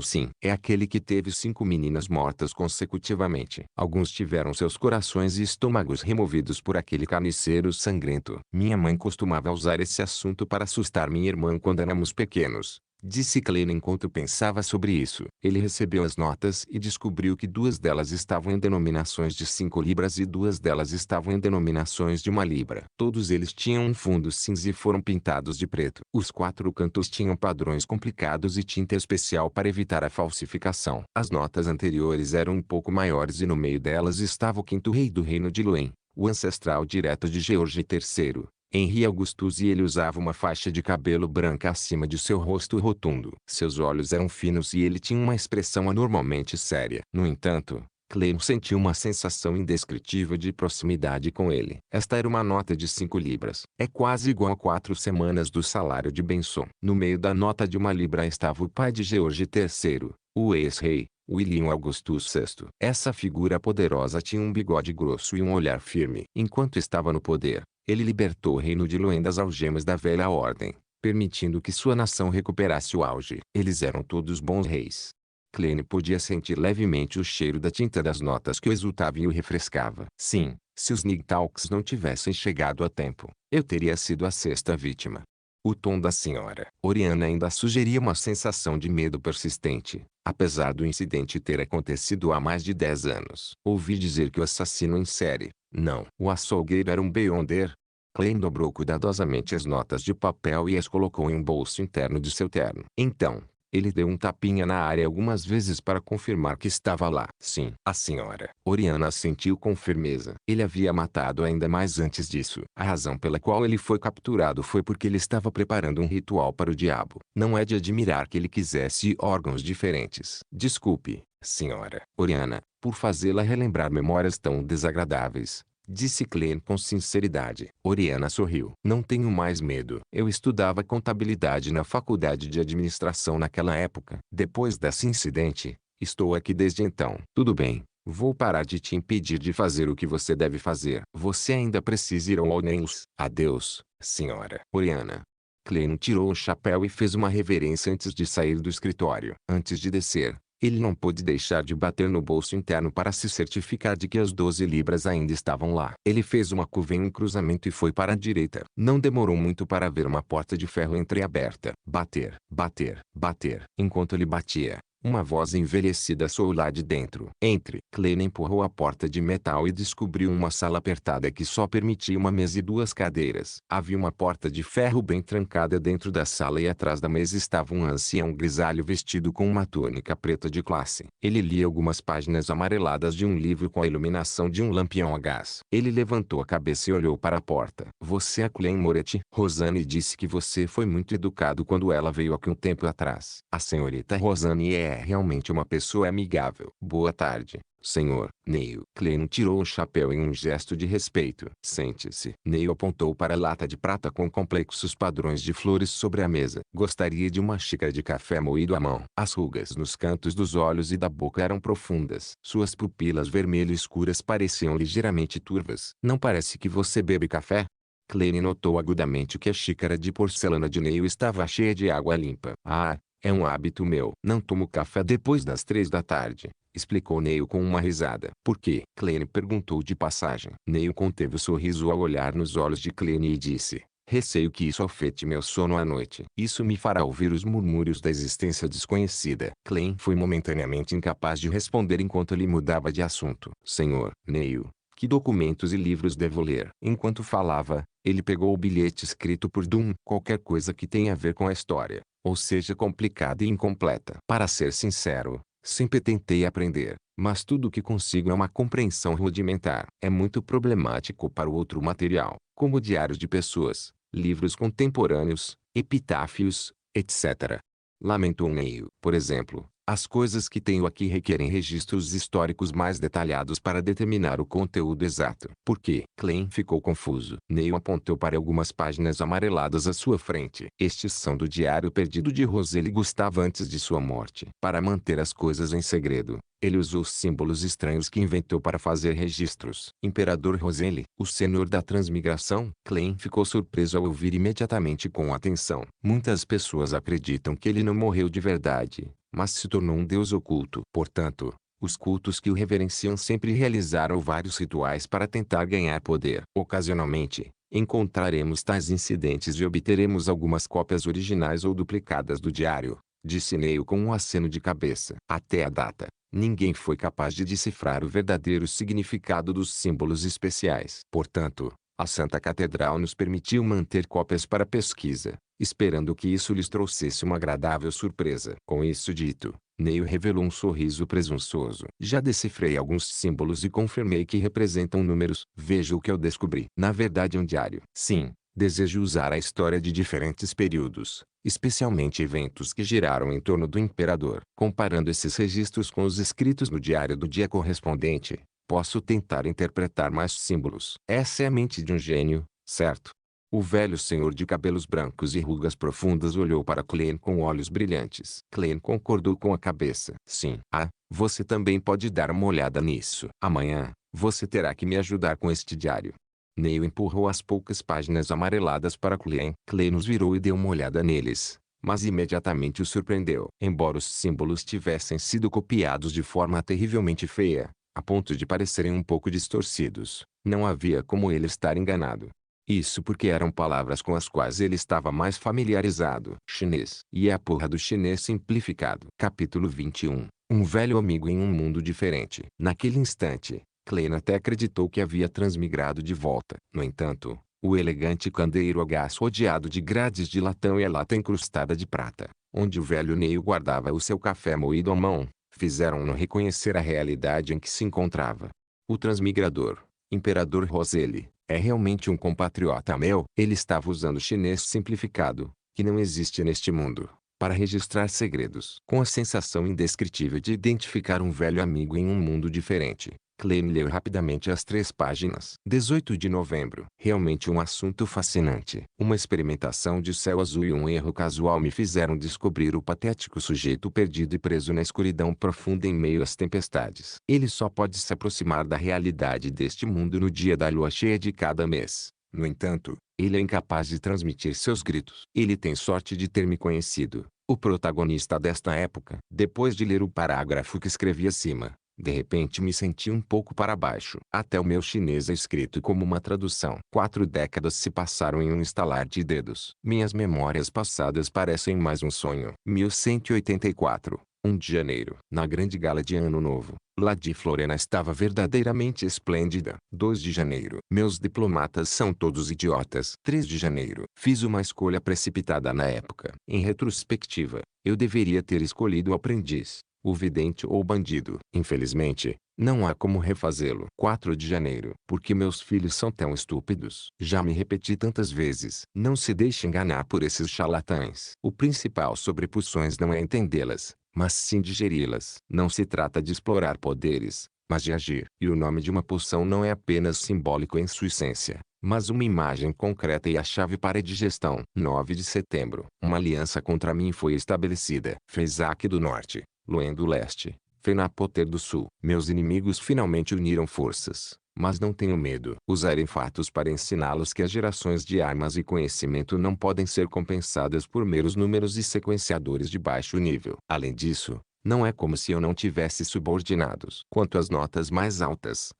Sim, é aquele que teve 5 meninas mortas consecutivamente. Alguns tiveram seus corações e estômagos removidos por aquele carniceiro sangrento. Minha mãe costumava usar esse assunto para assustar minha irmã quando éramos pequenos, disse Clem enquanto pensava sobre isso. Ele recebeu as notas e descobriu que 2 delas estavam em denominações de 5 libras e 2 delas estavam em denominações de 1 libra. Todos eles tinham um fundo cinza e foram pintados de preto. Os 4 cantos tinham padrões complicados e tinta especial para evitar a falsificação. As notas anteriores eram um pouco maiores e no meio delas estava o 5º rei do reino de Luen, o ancestral direto de George III. Henri Augustus, e ele usava uma faixa de cabelo branca acima de seu rosto rotundo. Seus olhos eram finos e ele tinha uma expressão anormalmente séria. No entanto, Clem sentiu uma sensação indescritível de proximidade com ele. Esta era uma nota de 5 libras. É quase igual a 4 semanas do salário de Benson. No meio da nota de 1 libra estava o pai de George III, o ex-rei, William Augustus VI. Essa figura poderosa tinha um bigode grosso e um olhar firme. Enquanto estava no poder, ele libertou o reino de Luen das algemas da velha ordem, permitindo que sua nação recuperasse o auge. Eles eram todos bons reis. Clem podia sentir levemente o cheiro da tinta das notas que o exultava e o refrescava. Sim, se os Nigtalks não tivessem chegado a tempo, eu teria sido a 6ª vítima. O tom da senhora Oriana ainda sugeria uma sensação de medo persistente, apesar do incidente ter acontecido há mais de 10 anos. Ouvi dizer que o assassino em série, não. O açougueiro era um Beyonder. Clem dobrou cuidadosamente as notas de papel e as colocou em um bolso interno de seu terno. Então, ele deu um tapinha na área algumas vezes para confirmar que estava lá. Sim, a senhora Oriana assentiu com firmeza. Ele havia matado ainda mais antes disso. A razão pela qual ele foi capturado foi porque ele estava preparando um ritual para o diabo. Não é de admirar que ele quisesse órgãos diferentes. Desculpe, senhora Oriana, por fazê-la relembrar memórias tão desagradáveis, disse Clem com sinceridade. Oriana sorriu. Não tenho mais medo. Eu estudava contabilidade na faculdade de administração naquela época. Depois desse incidente, estou aqui desde então. Tudo bem. Vou parar de te impedir de fazer o que você deve fazer. Você ainda precisa ir ao Nails. Adeus, senhora Oriana. Clem tirou o chapéu e fez uma reverência antes de sair do escritório. Antes de descer, ele não pôde deixar de bater no bolso interno para se certificar de que as 12 libras ainda estavam lá. Ele fez uma curva em um cruzamento e foi para a direita. Não demorou muito para ver uma porta de ferro entreaberta. Bater, bater, bater. Enquanto ele batia, Uma voz envelhecida soou lá de dentro. Entre. Klein empurrou a porta de metal e descobriu uma sala apertada que só permitia uma mesa e duas cadeiras. Havia uma porta de ferro bem trancada dentro da sala e atrás da mesa estava um ancião grisalho vestido com uma túnica preta de classe. Ele lia algumas páginas amareladas de um livro com a iluminação de um lampião a gás. Ele levantou a cabeça e olhou para a porta. Você é Klein Moretti? Rosane disse que você foi muito educado quando ela veio aqui um tempo atrás. A senhorita Rosane é realmente uma pessoa amigável. Boa tarde, senhor. Neil. Klein tirou o chapéu em um gesto de respeito. Sente-se. Neil apontou para a lata de prata com complexos padrões de flores sobre a mesa. Gostaria de uma xícara de café moído à mão. As rugas nos cantos dos olhos e da boca eram profundas. Suas pupilas vermelho escuras pareciam ligeiramente turvas. Não parece que você bebe café? Klein notou agudamente que a xícara de porcelana de Neil estava cheia de água limpa. Ah, é um hábito meu. Não tomo café depois das 3 da tarde, explicou Neil com uma risada. Por quê? Klein perguntou de passagem. Neil conteve o sorriso ao olhar nos olhos de Klein e disse: receio que isso afete meu sono à noite. Isso me fará ouvir os murmúrios da existência desconhecida. Klein foi momentaneamente incapaz de responder enquanto ele mudava de assunto. Senhor Neil, que documentos e livros devo ler? Enquanto falava, ele pegou o bilhete escrito por Dunn. Qualquer coisa que tenha a ver com a história, ou seja complicada e incompleta. Para ser sincero, sempre tentei aprender, mas tudo o que consigo é uma compreensão rudimentar. É muito problemático para o outro material, como diários de pessoas, livros contemporâneos, epitáfios, etc. Lamentou Neil. Por exemplo, as coisas que tenho aqui requerem registros históricos mais detalhados para determinar o conteúdo exato. Por quê? Klein ficou confuso. Neil apontou para algumas páginas amareladas à sua frente. Estes são do diário perdido de Roselle Gustave antes de sua morte. Para manter as coisas em segredo, ele usou símbolos estranhos que inventou para fazer registros. Imperador Roselle, o senhor da transmigração? Klein ficou surpreso ao ouvir imediatamente com atenção. Muitas pessoas acreditam que ele não morreu de verdade, mas se tornou um deus oculto. Portanto, os cultos que o reverenciam sempre realizaram vários rituais para tentar ganhar poder. Ocasionalmente, encontraremos tais incidentes e obteremos algumas cópias originais ou duplicadas do diário, disse Neil com um aceno de cabeça. Até a data, ninguém foi capaz de decifrar o verdadeiro significado dos símbolos especiais. Portanto, a Santa Catedral nos permitiu manter cópias para pesquisa, esperando que isso lhes trouxesse uma agradável surpresa. Com isso dito, Neil revelou um sorriso presunçoso. Já decifrei alguns símbolos e confirmei que representam números. Veja o que eu descobri. Na verdade é um diário. Sim, desejo usar a história de diferentes períodos, especialmente eventos que giraram em torno do imperador. Comparando esses registros com os escritos no diário do dia correspondente, posso tentar interpretar mais símbolos. Essa é a mente de um gênio, certo? O velho senhor de cabelos brancos e rugas profundas olhou para Klein com olhos brilhantes. Klein concordou com a cabeça. Sim. Ah, você também pode dar uma olhada nisso. Amanhã, você terá que me ajudar com este diário. Neil empurrou as poucas páginas amareladas para Klein. Klein os virou e deu uma olhada neles, mas imediatamente o surpreendeu. Embora os símbolos tivessem sido copiados de forma terrivelmente feia, a ponto de parecerem um pouco distorcidos, não havia como ele estar enganado. Isso porque eram palavras com as quais ele estava mais familiarizado. Chinês. E é a porra do chinês simplificado. Capítulo 21. Um velho amigo em um mundo diferente. Naquele instante, Klein até acreditou que havia transmigrado de volta. No entanto, o elegante candeeiro a gás rodeado de grades de latão e a lata incrustada de prata, onde o velho Neil guardava o seu café moído à mão, fizeram-no reconhecer a realidade em que se encontrava. O transmigrador, Imperador Roselle, é realmente um compatriota meu. Ele estava usando chinês simplificado, que não existe neste mundo, para registrar segredos. Com a sensação indescritível de identificar um velho amigo em um mundo diferente, Klein leu rapidamente as 3 páginas. 18 de novembro. Realmente um assunto fascinante. Uma experimentação de céu azul e um erro casual me fizeram descobrir o patético sujeito perdido e preso na escuridão profunda em meio às tempestades. Ele só pode se aproximar da realidade deste mundo no dia da lua cheia de cada mês. No entanto, ele é incapaz de transmitir seus gritos. Ele tem sorte de ter me conhecido, o protagonista desta época. Depois de ler o parágrafo que escrevi acima, De repente me senti um pouco para baixo. Até o meu chinês é escrito como uma tradução. 4 décadas se passaram em um estalar de dedos. Minhas memórias passadas parecem mais um sonho. 1184. 1 de janeiro. Na grande gala de Ano Novo, Lady Florena estava verdadeiramente esplêndida. 2 de janeiro. Meus diplomatas são todos idiotas. 3 de janeiro. Fiz uma escolha precipitada na época. Em retrospectiva, eu deveria ter escolhido o aprendiz, o vidente ou o bandido. Infelizmente, não há como refazê-lo. 4 de janeiro. Porque meus filhos são tão estúpidos. Já me repeti tantas vezes. Não se deixe enganar por esses charlatães. O principal sobre poções não é entendê-las, mas sim digeri-las. Não se trata de explorar poderes, mas de agir. E o nome de uma poção não é apenas simbólico em sua essência, mas uma imagem concreta e a chave para a digestão. 9 de setembro. Uma aliança contra mim foi estabelecida. Fezac do Norte, Luen do Leste, Fenapoter do Sul. Meus inimigos finalmente uniram forças. Mas não tenho medo. Usarei fatos para ensiná-los que as gerações de armas e conhecimento não podem ser compensadas por meros números e sequenciadores de baixo nível. Além disso, não é como se eu não tivesse subordinados. Quanto às notas mais altas,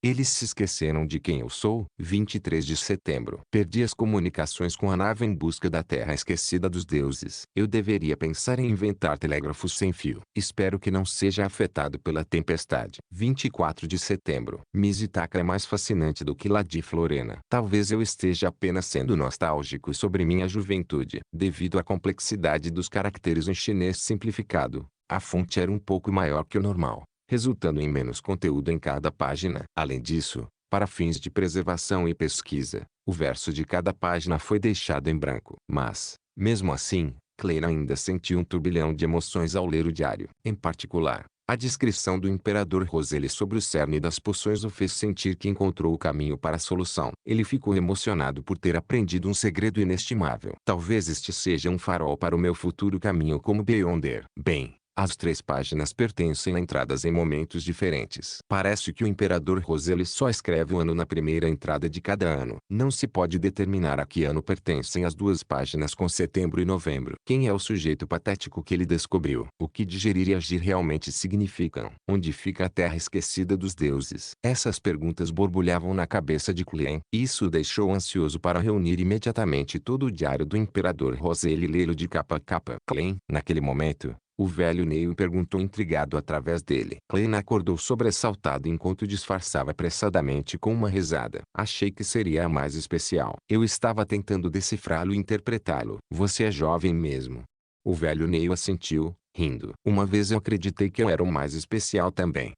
eles se esqueceram de quem eu sou. 23 de setembro. Perdi as comunicações com a nave em busca da terra esquecida dos deuses. Eu deveria pensar em inventar telégrafos sem fio. Espero que não seja afetado pela tempestade. 24 de setembro. Miss Ithaka é mais fascinante do que Lady Florena. Talvez eu esteja apenas sendo nostálgico sobre minha juventude. Devido à complexidade dos caracteres em chinês simplificado, a fonte era um pouco maior que o normal, resultando em menos conteúdo em cada página. Além disso, para fins de preservação e pesquisa, o verso de cada página foi deixado em branco. Mas, mesmo assim, Claire ainda sentiu um turbilhão de emoções ao ler o diário. Em particular, a descrição do Imperador Roseli sobre o cerne das poções o fez sentir que encontrou o caminho para a solução. Ele ficou emocionado por ter aprendido um segredo inestimável. Talvez este seja um farol para o meu futuro caminho como Beyonder. Bem, as 3 páginas pertencem a entradas em momentos diferentes. Parece que o Imperador Roseli só escreve o ano na primeira entrada de cada ano. Não se pode determinar a que ano pertencem as 2 páginas com setembro e novembro. Quem é o sujeito patético que ele descobriu? O que digerir e agir realmente significam? Onde fica a terra esquecida dos deuses? Essas perguntas borbulhavam na cabeça de Klein. Isso o deixou ansioso para reunir imediatamente todo o diário do Imperador Roseli e lê-lo de capa a capa. Klein, naquele momento, o velho Neil perguntou intrigado através dele. Klein acordou sobressaltado enquanto disfarçava apressadamente com uma risada. Achei que seria a mais especial. Eu estava tentando decifrá-lo e interpretá-lo. Você é jovem mesmo. O velho Neil assentiu, rindo. Uma vez eu acreditei que eu era o mais especial também.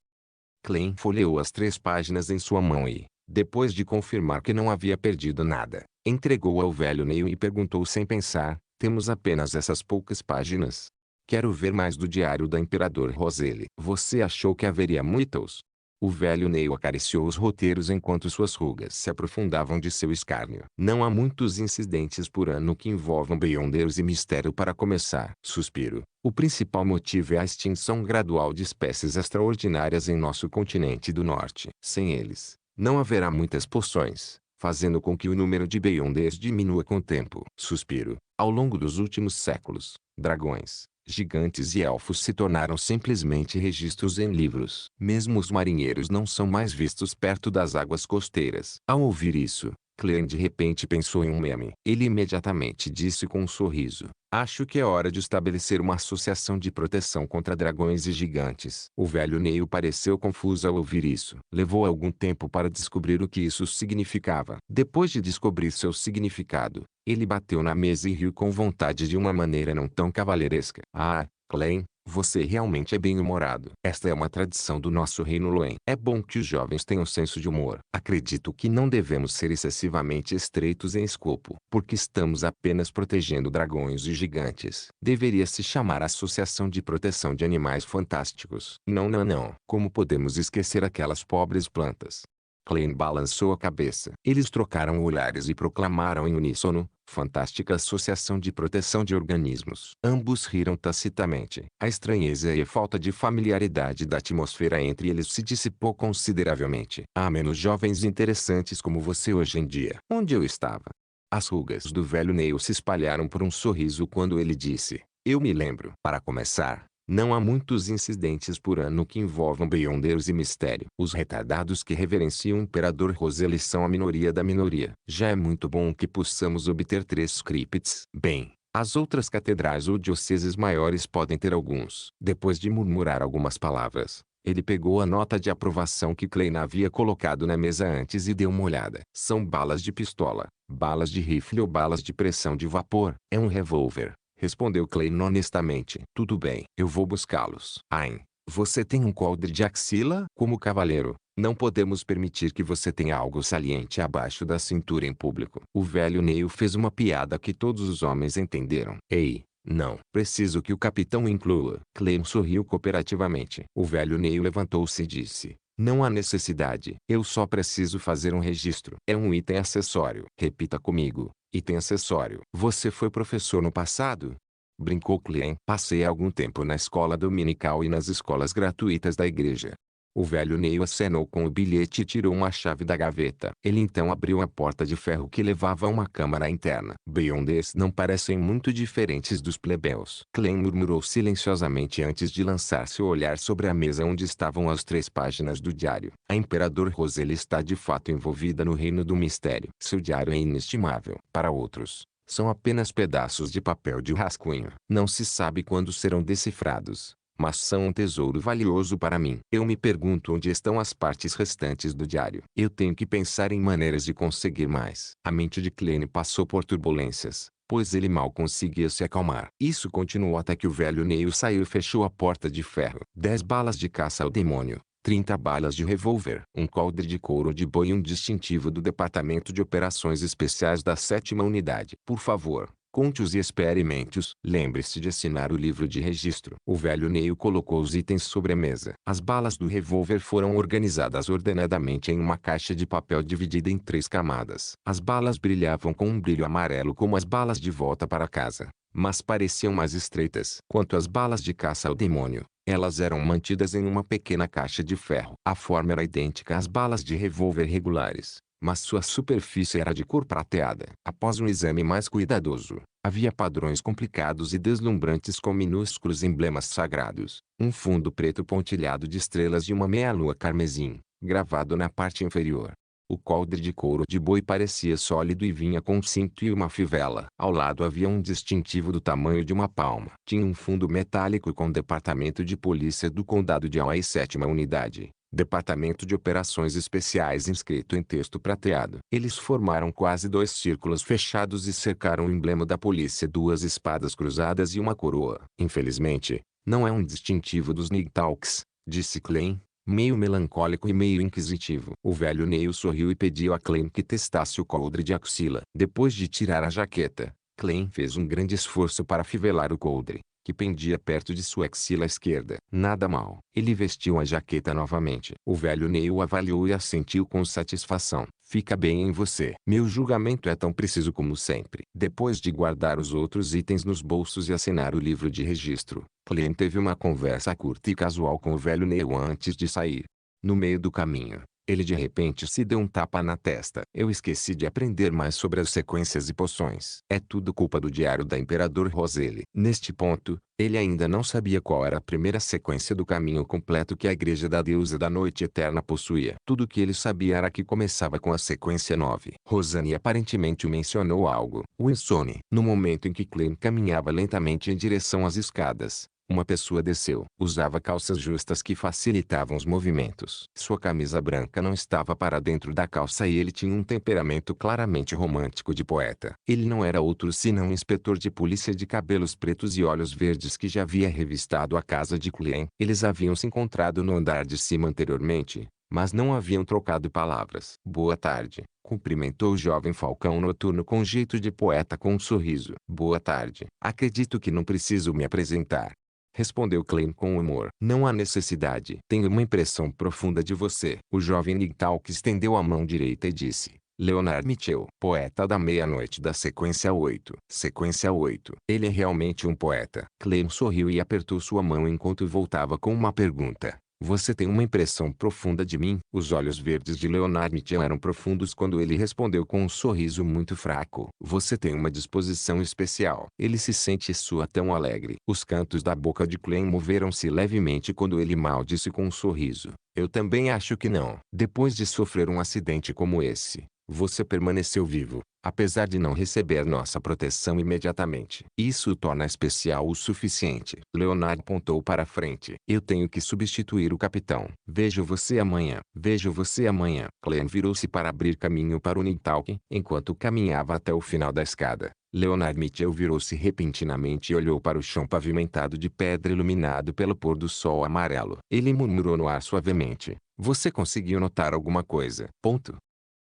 Klein folheou as 3 páginas em sua mão e, depois de confirmar que não havia perdido nada, entregou ao velho Neil e perguntou sem pensar: temos apenas essas poucas páginas? Quero ver mais do diário da Imperador Roseli. Você achou que haveria muitos? O velho Neil acariciou os roteiros enquanto suas rugas se aprofundavam de seu escárnio. Não há muitos incidentes por ano que envolvam Beyonders e mistério para começar. Suspiro. O principal motivo é a extinção gradual de espécies extraordinárias em nosso continente do norte. Sem eles, não haverá muitas poções, fazendo com que o número de Beyonders diminua com o tempo. Suspiro. Ao longo dos últimos séculos, dragões, gigantes e elfos se tornaram simplesmente registros em livros. Mesmo os marinheiros não são mais vistos perto das águas costeiras. Ao ouvir isso, Klein de repente pensou em um meme. Ele imediatamente disse com um sorriso: acho que é hora de estabelecer uma associação de proteção contra dragões e gigantes. O velho Neil pareceu confuso ao ouvir isso. Levou algum tempo para descobrir o que isso significava. Depois de descobrir seu significado, ele bateu na mesa e riu com vontade de uma maneira não tão cavalheiresca. Ah, Klein, você realmente é bem-humorado. Esta é uma tradição do nosso reino Luen. É bom que os jovens tenham senso de humor. Acredito que não devemos ser excessivamente estreitos em escopo, porque estamos apenas protegendo dragões e gigantes. Deveria se chamar Associação de Proteção de Animais Fantásticos. Não, não, não. Como podemos esquecer aquelas pobres plantas? Klein balançou a cabeça. Eles trocaram olhares e proclamaram em uníssono: Fantástica Associação de Proteção de Organismos. Ambos riram tacitamente. A estranheza e a falta de familiaridade da atmosfera entre eles se dissipou consideravelmente. Há menos jovens interessantes como você hoje em dia. Onde eu estava? As rugas do velho Neil se espalharam por um sorriso quando ele disse: eu me lembro. Para começar, Não há muitos incidentes por ano que envolvam Beyonders e mistério. Os retardados que reverenciam o Imperador Roseli são a minoria da minoria. Já é muito bom que possamos obter 3 crypts. Bem, as outras catedrais ou dioceses maiores podem ter alguns. Depois de murmurar algumas palavras, ele pegou a nota de aprovação que Klein havia colocado na mesa antes e deu uma olhada. São balas de pistola, balas de rifle ou balas de pressão de vapor. É um revólver, respondeu Klein honestamente. Tudo bem, eu vou buscá-los. Ain, você tem um coldre de axila? Como cavaleiro, não podemos permitir que você tenha algo saliente abaixo da cintura em público. O velho Neil fez uma piada que todos os homens entenderam. Ei, não. Preciso que o capitão inclua. Clem sorriu cooperativamente. O velho Neil levantou-se e disse: não há necessidade. Eu só preciso fazer um registro. É um item acessório. Repita comigo. Item acessório. Você foi professor no passado? Brincou Clem. Passei algum tempo na escola dominical e nas escolas gratuitas da igreja. O velho Neil acenou com o bilhete e tirou uma chave da gaveta. Ele então abriu a porta de ferro que levava a uma câmara interna. Beyonders não parecem muito diferentes dos plebeus. Clem murmurou silenciosamente antes de lançar seu olhar sobre a mesa onde estavam as 3 páginas do diário. A Imperador Roseli está de fato envolvida no reino do mistério. Seu diário é inestimável. Para outros, são apenas pedaços de papel de rascunho. Não se sabe quando serão decifrados, mas são um tesouro valioso para mim. Eu me pergunto onde estão as partes restantes do diário. Eu tenho que pensar em maneiras de conseguir mais. A mente de Klein passou por turbulências, pois ele mal conseguia se acalmar. Isso continuou até que o velho Neil saiu e fechou a porta de ferro. 10 balas de caça ao demônio, 30 balas de revólver, um coldre de couro de boi e um distintivo do Departamento de Operações Especiais da 7ª Unidade. Por favor, conte-os e experimente-os. Lembre-se de assinar o livro de registro. O velho Neil colocou os itens sobre a mesa. As balas do revólver foram organizadas ordenadamente em uma caixa de papel dividida em 3 camadas. As balas brilhavam com um brilho amarelo como as balas de volta para casa, mas pareciam mais estreitas. Quanto às balas de caça ao demônio, elas eram mantidas em uma pequena caixa de ferro. A forma era idêntica às balas de revólver regulares, mas sua superfície era de cor prateada. Após um exame mais cuidadoso, havia padrões complicados e deslumbrantes com minúsculos emblemas sagrados, um fundo preto pontilhado de estrelas e uma meia-lua carmesim, gravado na parte inferior. O coldre de couro de boi parecia sólido e vinha com um cinto e uma fivela. Ao lado havia um distintivo do tamanho de uma palma. Tinha um fundo metálico com Departamento de Polícia do Condado de Hawaii 7ª Unidade. Departamento de Operações Especiais inscrito em texto prateado. Eles formaram quase 2 círculos fechados e cercaram o emblema da polícia, 2 espadas cruzadas e uma coroa. Infelizmente, não é um distintivo dos Nighthawks, disse Klein, meio melancólico e meio inquisitivo. O velho Neil sorriu e pediu a Klein que testasse o coldre de axila. Depois de tirar a jaqueta, Klein fez um grande esforço para fivelar o coldre, que pendia perto de sua axila esquerda. Nada mal. Ele vestiu a jaqueta novamente. O velho Neil avaliou e assentiu com satisfação. Fica bem em você. Meu julgamento é tão preciso como sempre. Depois de guardar os outros itens nos bolsos e assinar o livro de registro, Klein teve uma conversa curta e casual com o velho Neil antes de sair. No meio do caminho, ele de repente se deu um tapa na testa. Eu esqueci de aprender mais sobre as sequências e poções. É tudo culpa do diário da Imperador Roseli. Neste ponto, ele ainda não sabia qual era a primeira sequência do caminho completo que a Igreja da Deusa da Noite Eterna possuía. Tudo o que ele sabia era que começava com a sequência 9. Rosani aparentemente o mencionou algo. Wilson. No momento em que Klein caminhava lentamente em direção às escadas, uma pessoa desceu. Usava calças justas que facilitavam os movimentos. Sua camisa branca não estava para dentro da calça e ele tinha um temperamento claramente romântico de poeta. Ele não era outro senão um inspetor de polícia de cabelos pretos e olhos verdes que já havia revistado a casa de Klein. Eles haviam se encontrado no andar de cima anteriormente, mas não haviam trocado palavras. Boa tarde, cumprimentou o jovem falcão noturno com jeito de poeta com um sorriso. Boa tarde. Acredito que não preciso me apresentar, respondeu Klein com humor. Não há necessidade. Tenho uma impressão profunda de você. O jovem Nighthawk estendeu a mão direita e disse: Leonard Mitchell, poeta da meia-noite da sequência 8. Sequência 8. Ele é realmente um poeta. Klein sorriu e apertou sua mão enquanto voltava com uma pergunta. Você tem uma impressão profunda de mim. Os olhos verdes de Leonard Mitchell eram profundos quando ele respondeu com um sorriso muito fraco. Você tem uma disposição especial. Ele se sente sua tão alegre. Os cantos da boca de Klein moveram-se levemente quando ele mal disse com um sorriso. Eu também acho que não. Depois de sofrer um acidente como esse, você permaneceu vivo, apesar de não receber nossa proteção imediatamente. Isso o torna especial o suficiente. Leonard apontou para frente. Eu tenho que substituir o capitão. Vejo você amanhã. Vejo você amanhã. Clem virou-se para abrir caminho para o Nighthawk, enquanto caminhava até o final da escada. Leonard Mitchell virou-se repentinamente e olhou para o chão pavimentado de pedra iluminado pelo pôr do sol amarelo. Ele murmurou no ar suavemente. Você conseguiu notar alguma coisa? Ponto.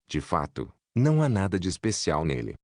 De fato, não há nada de especial nele.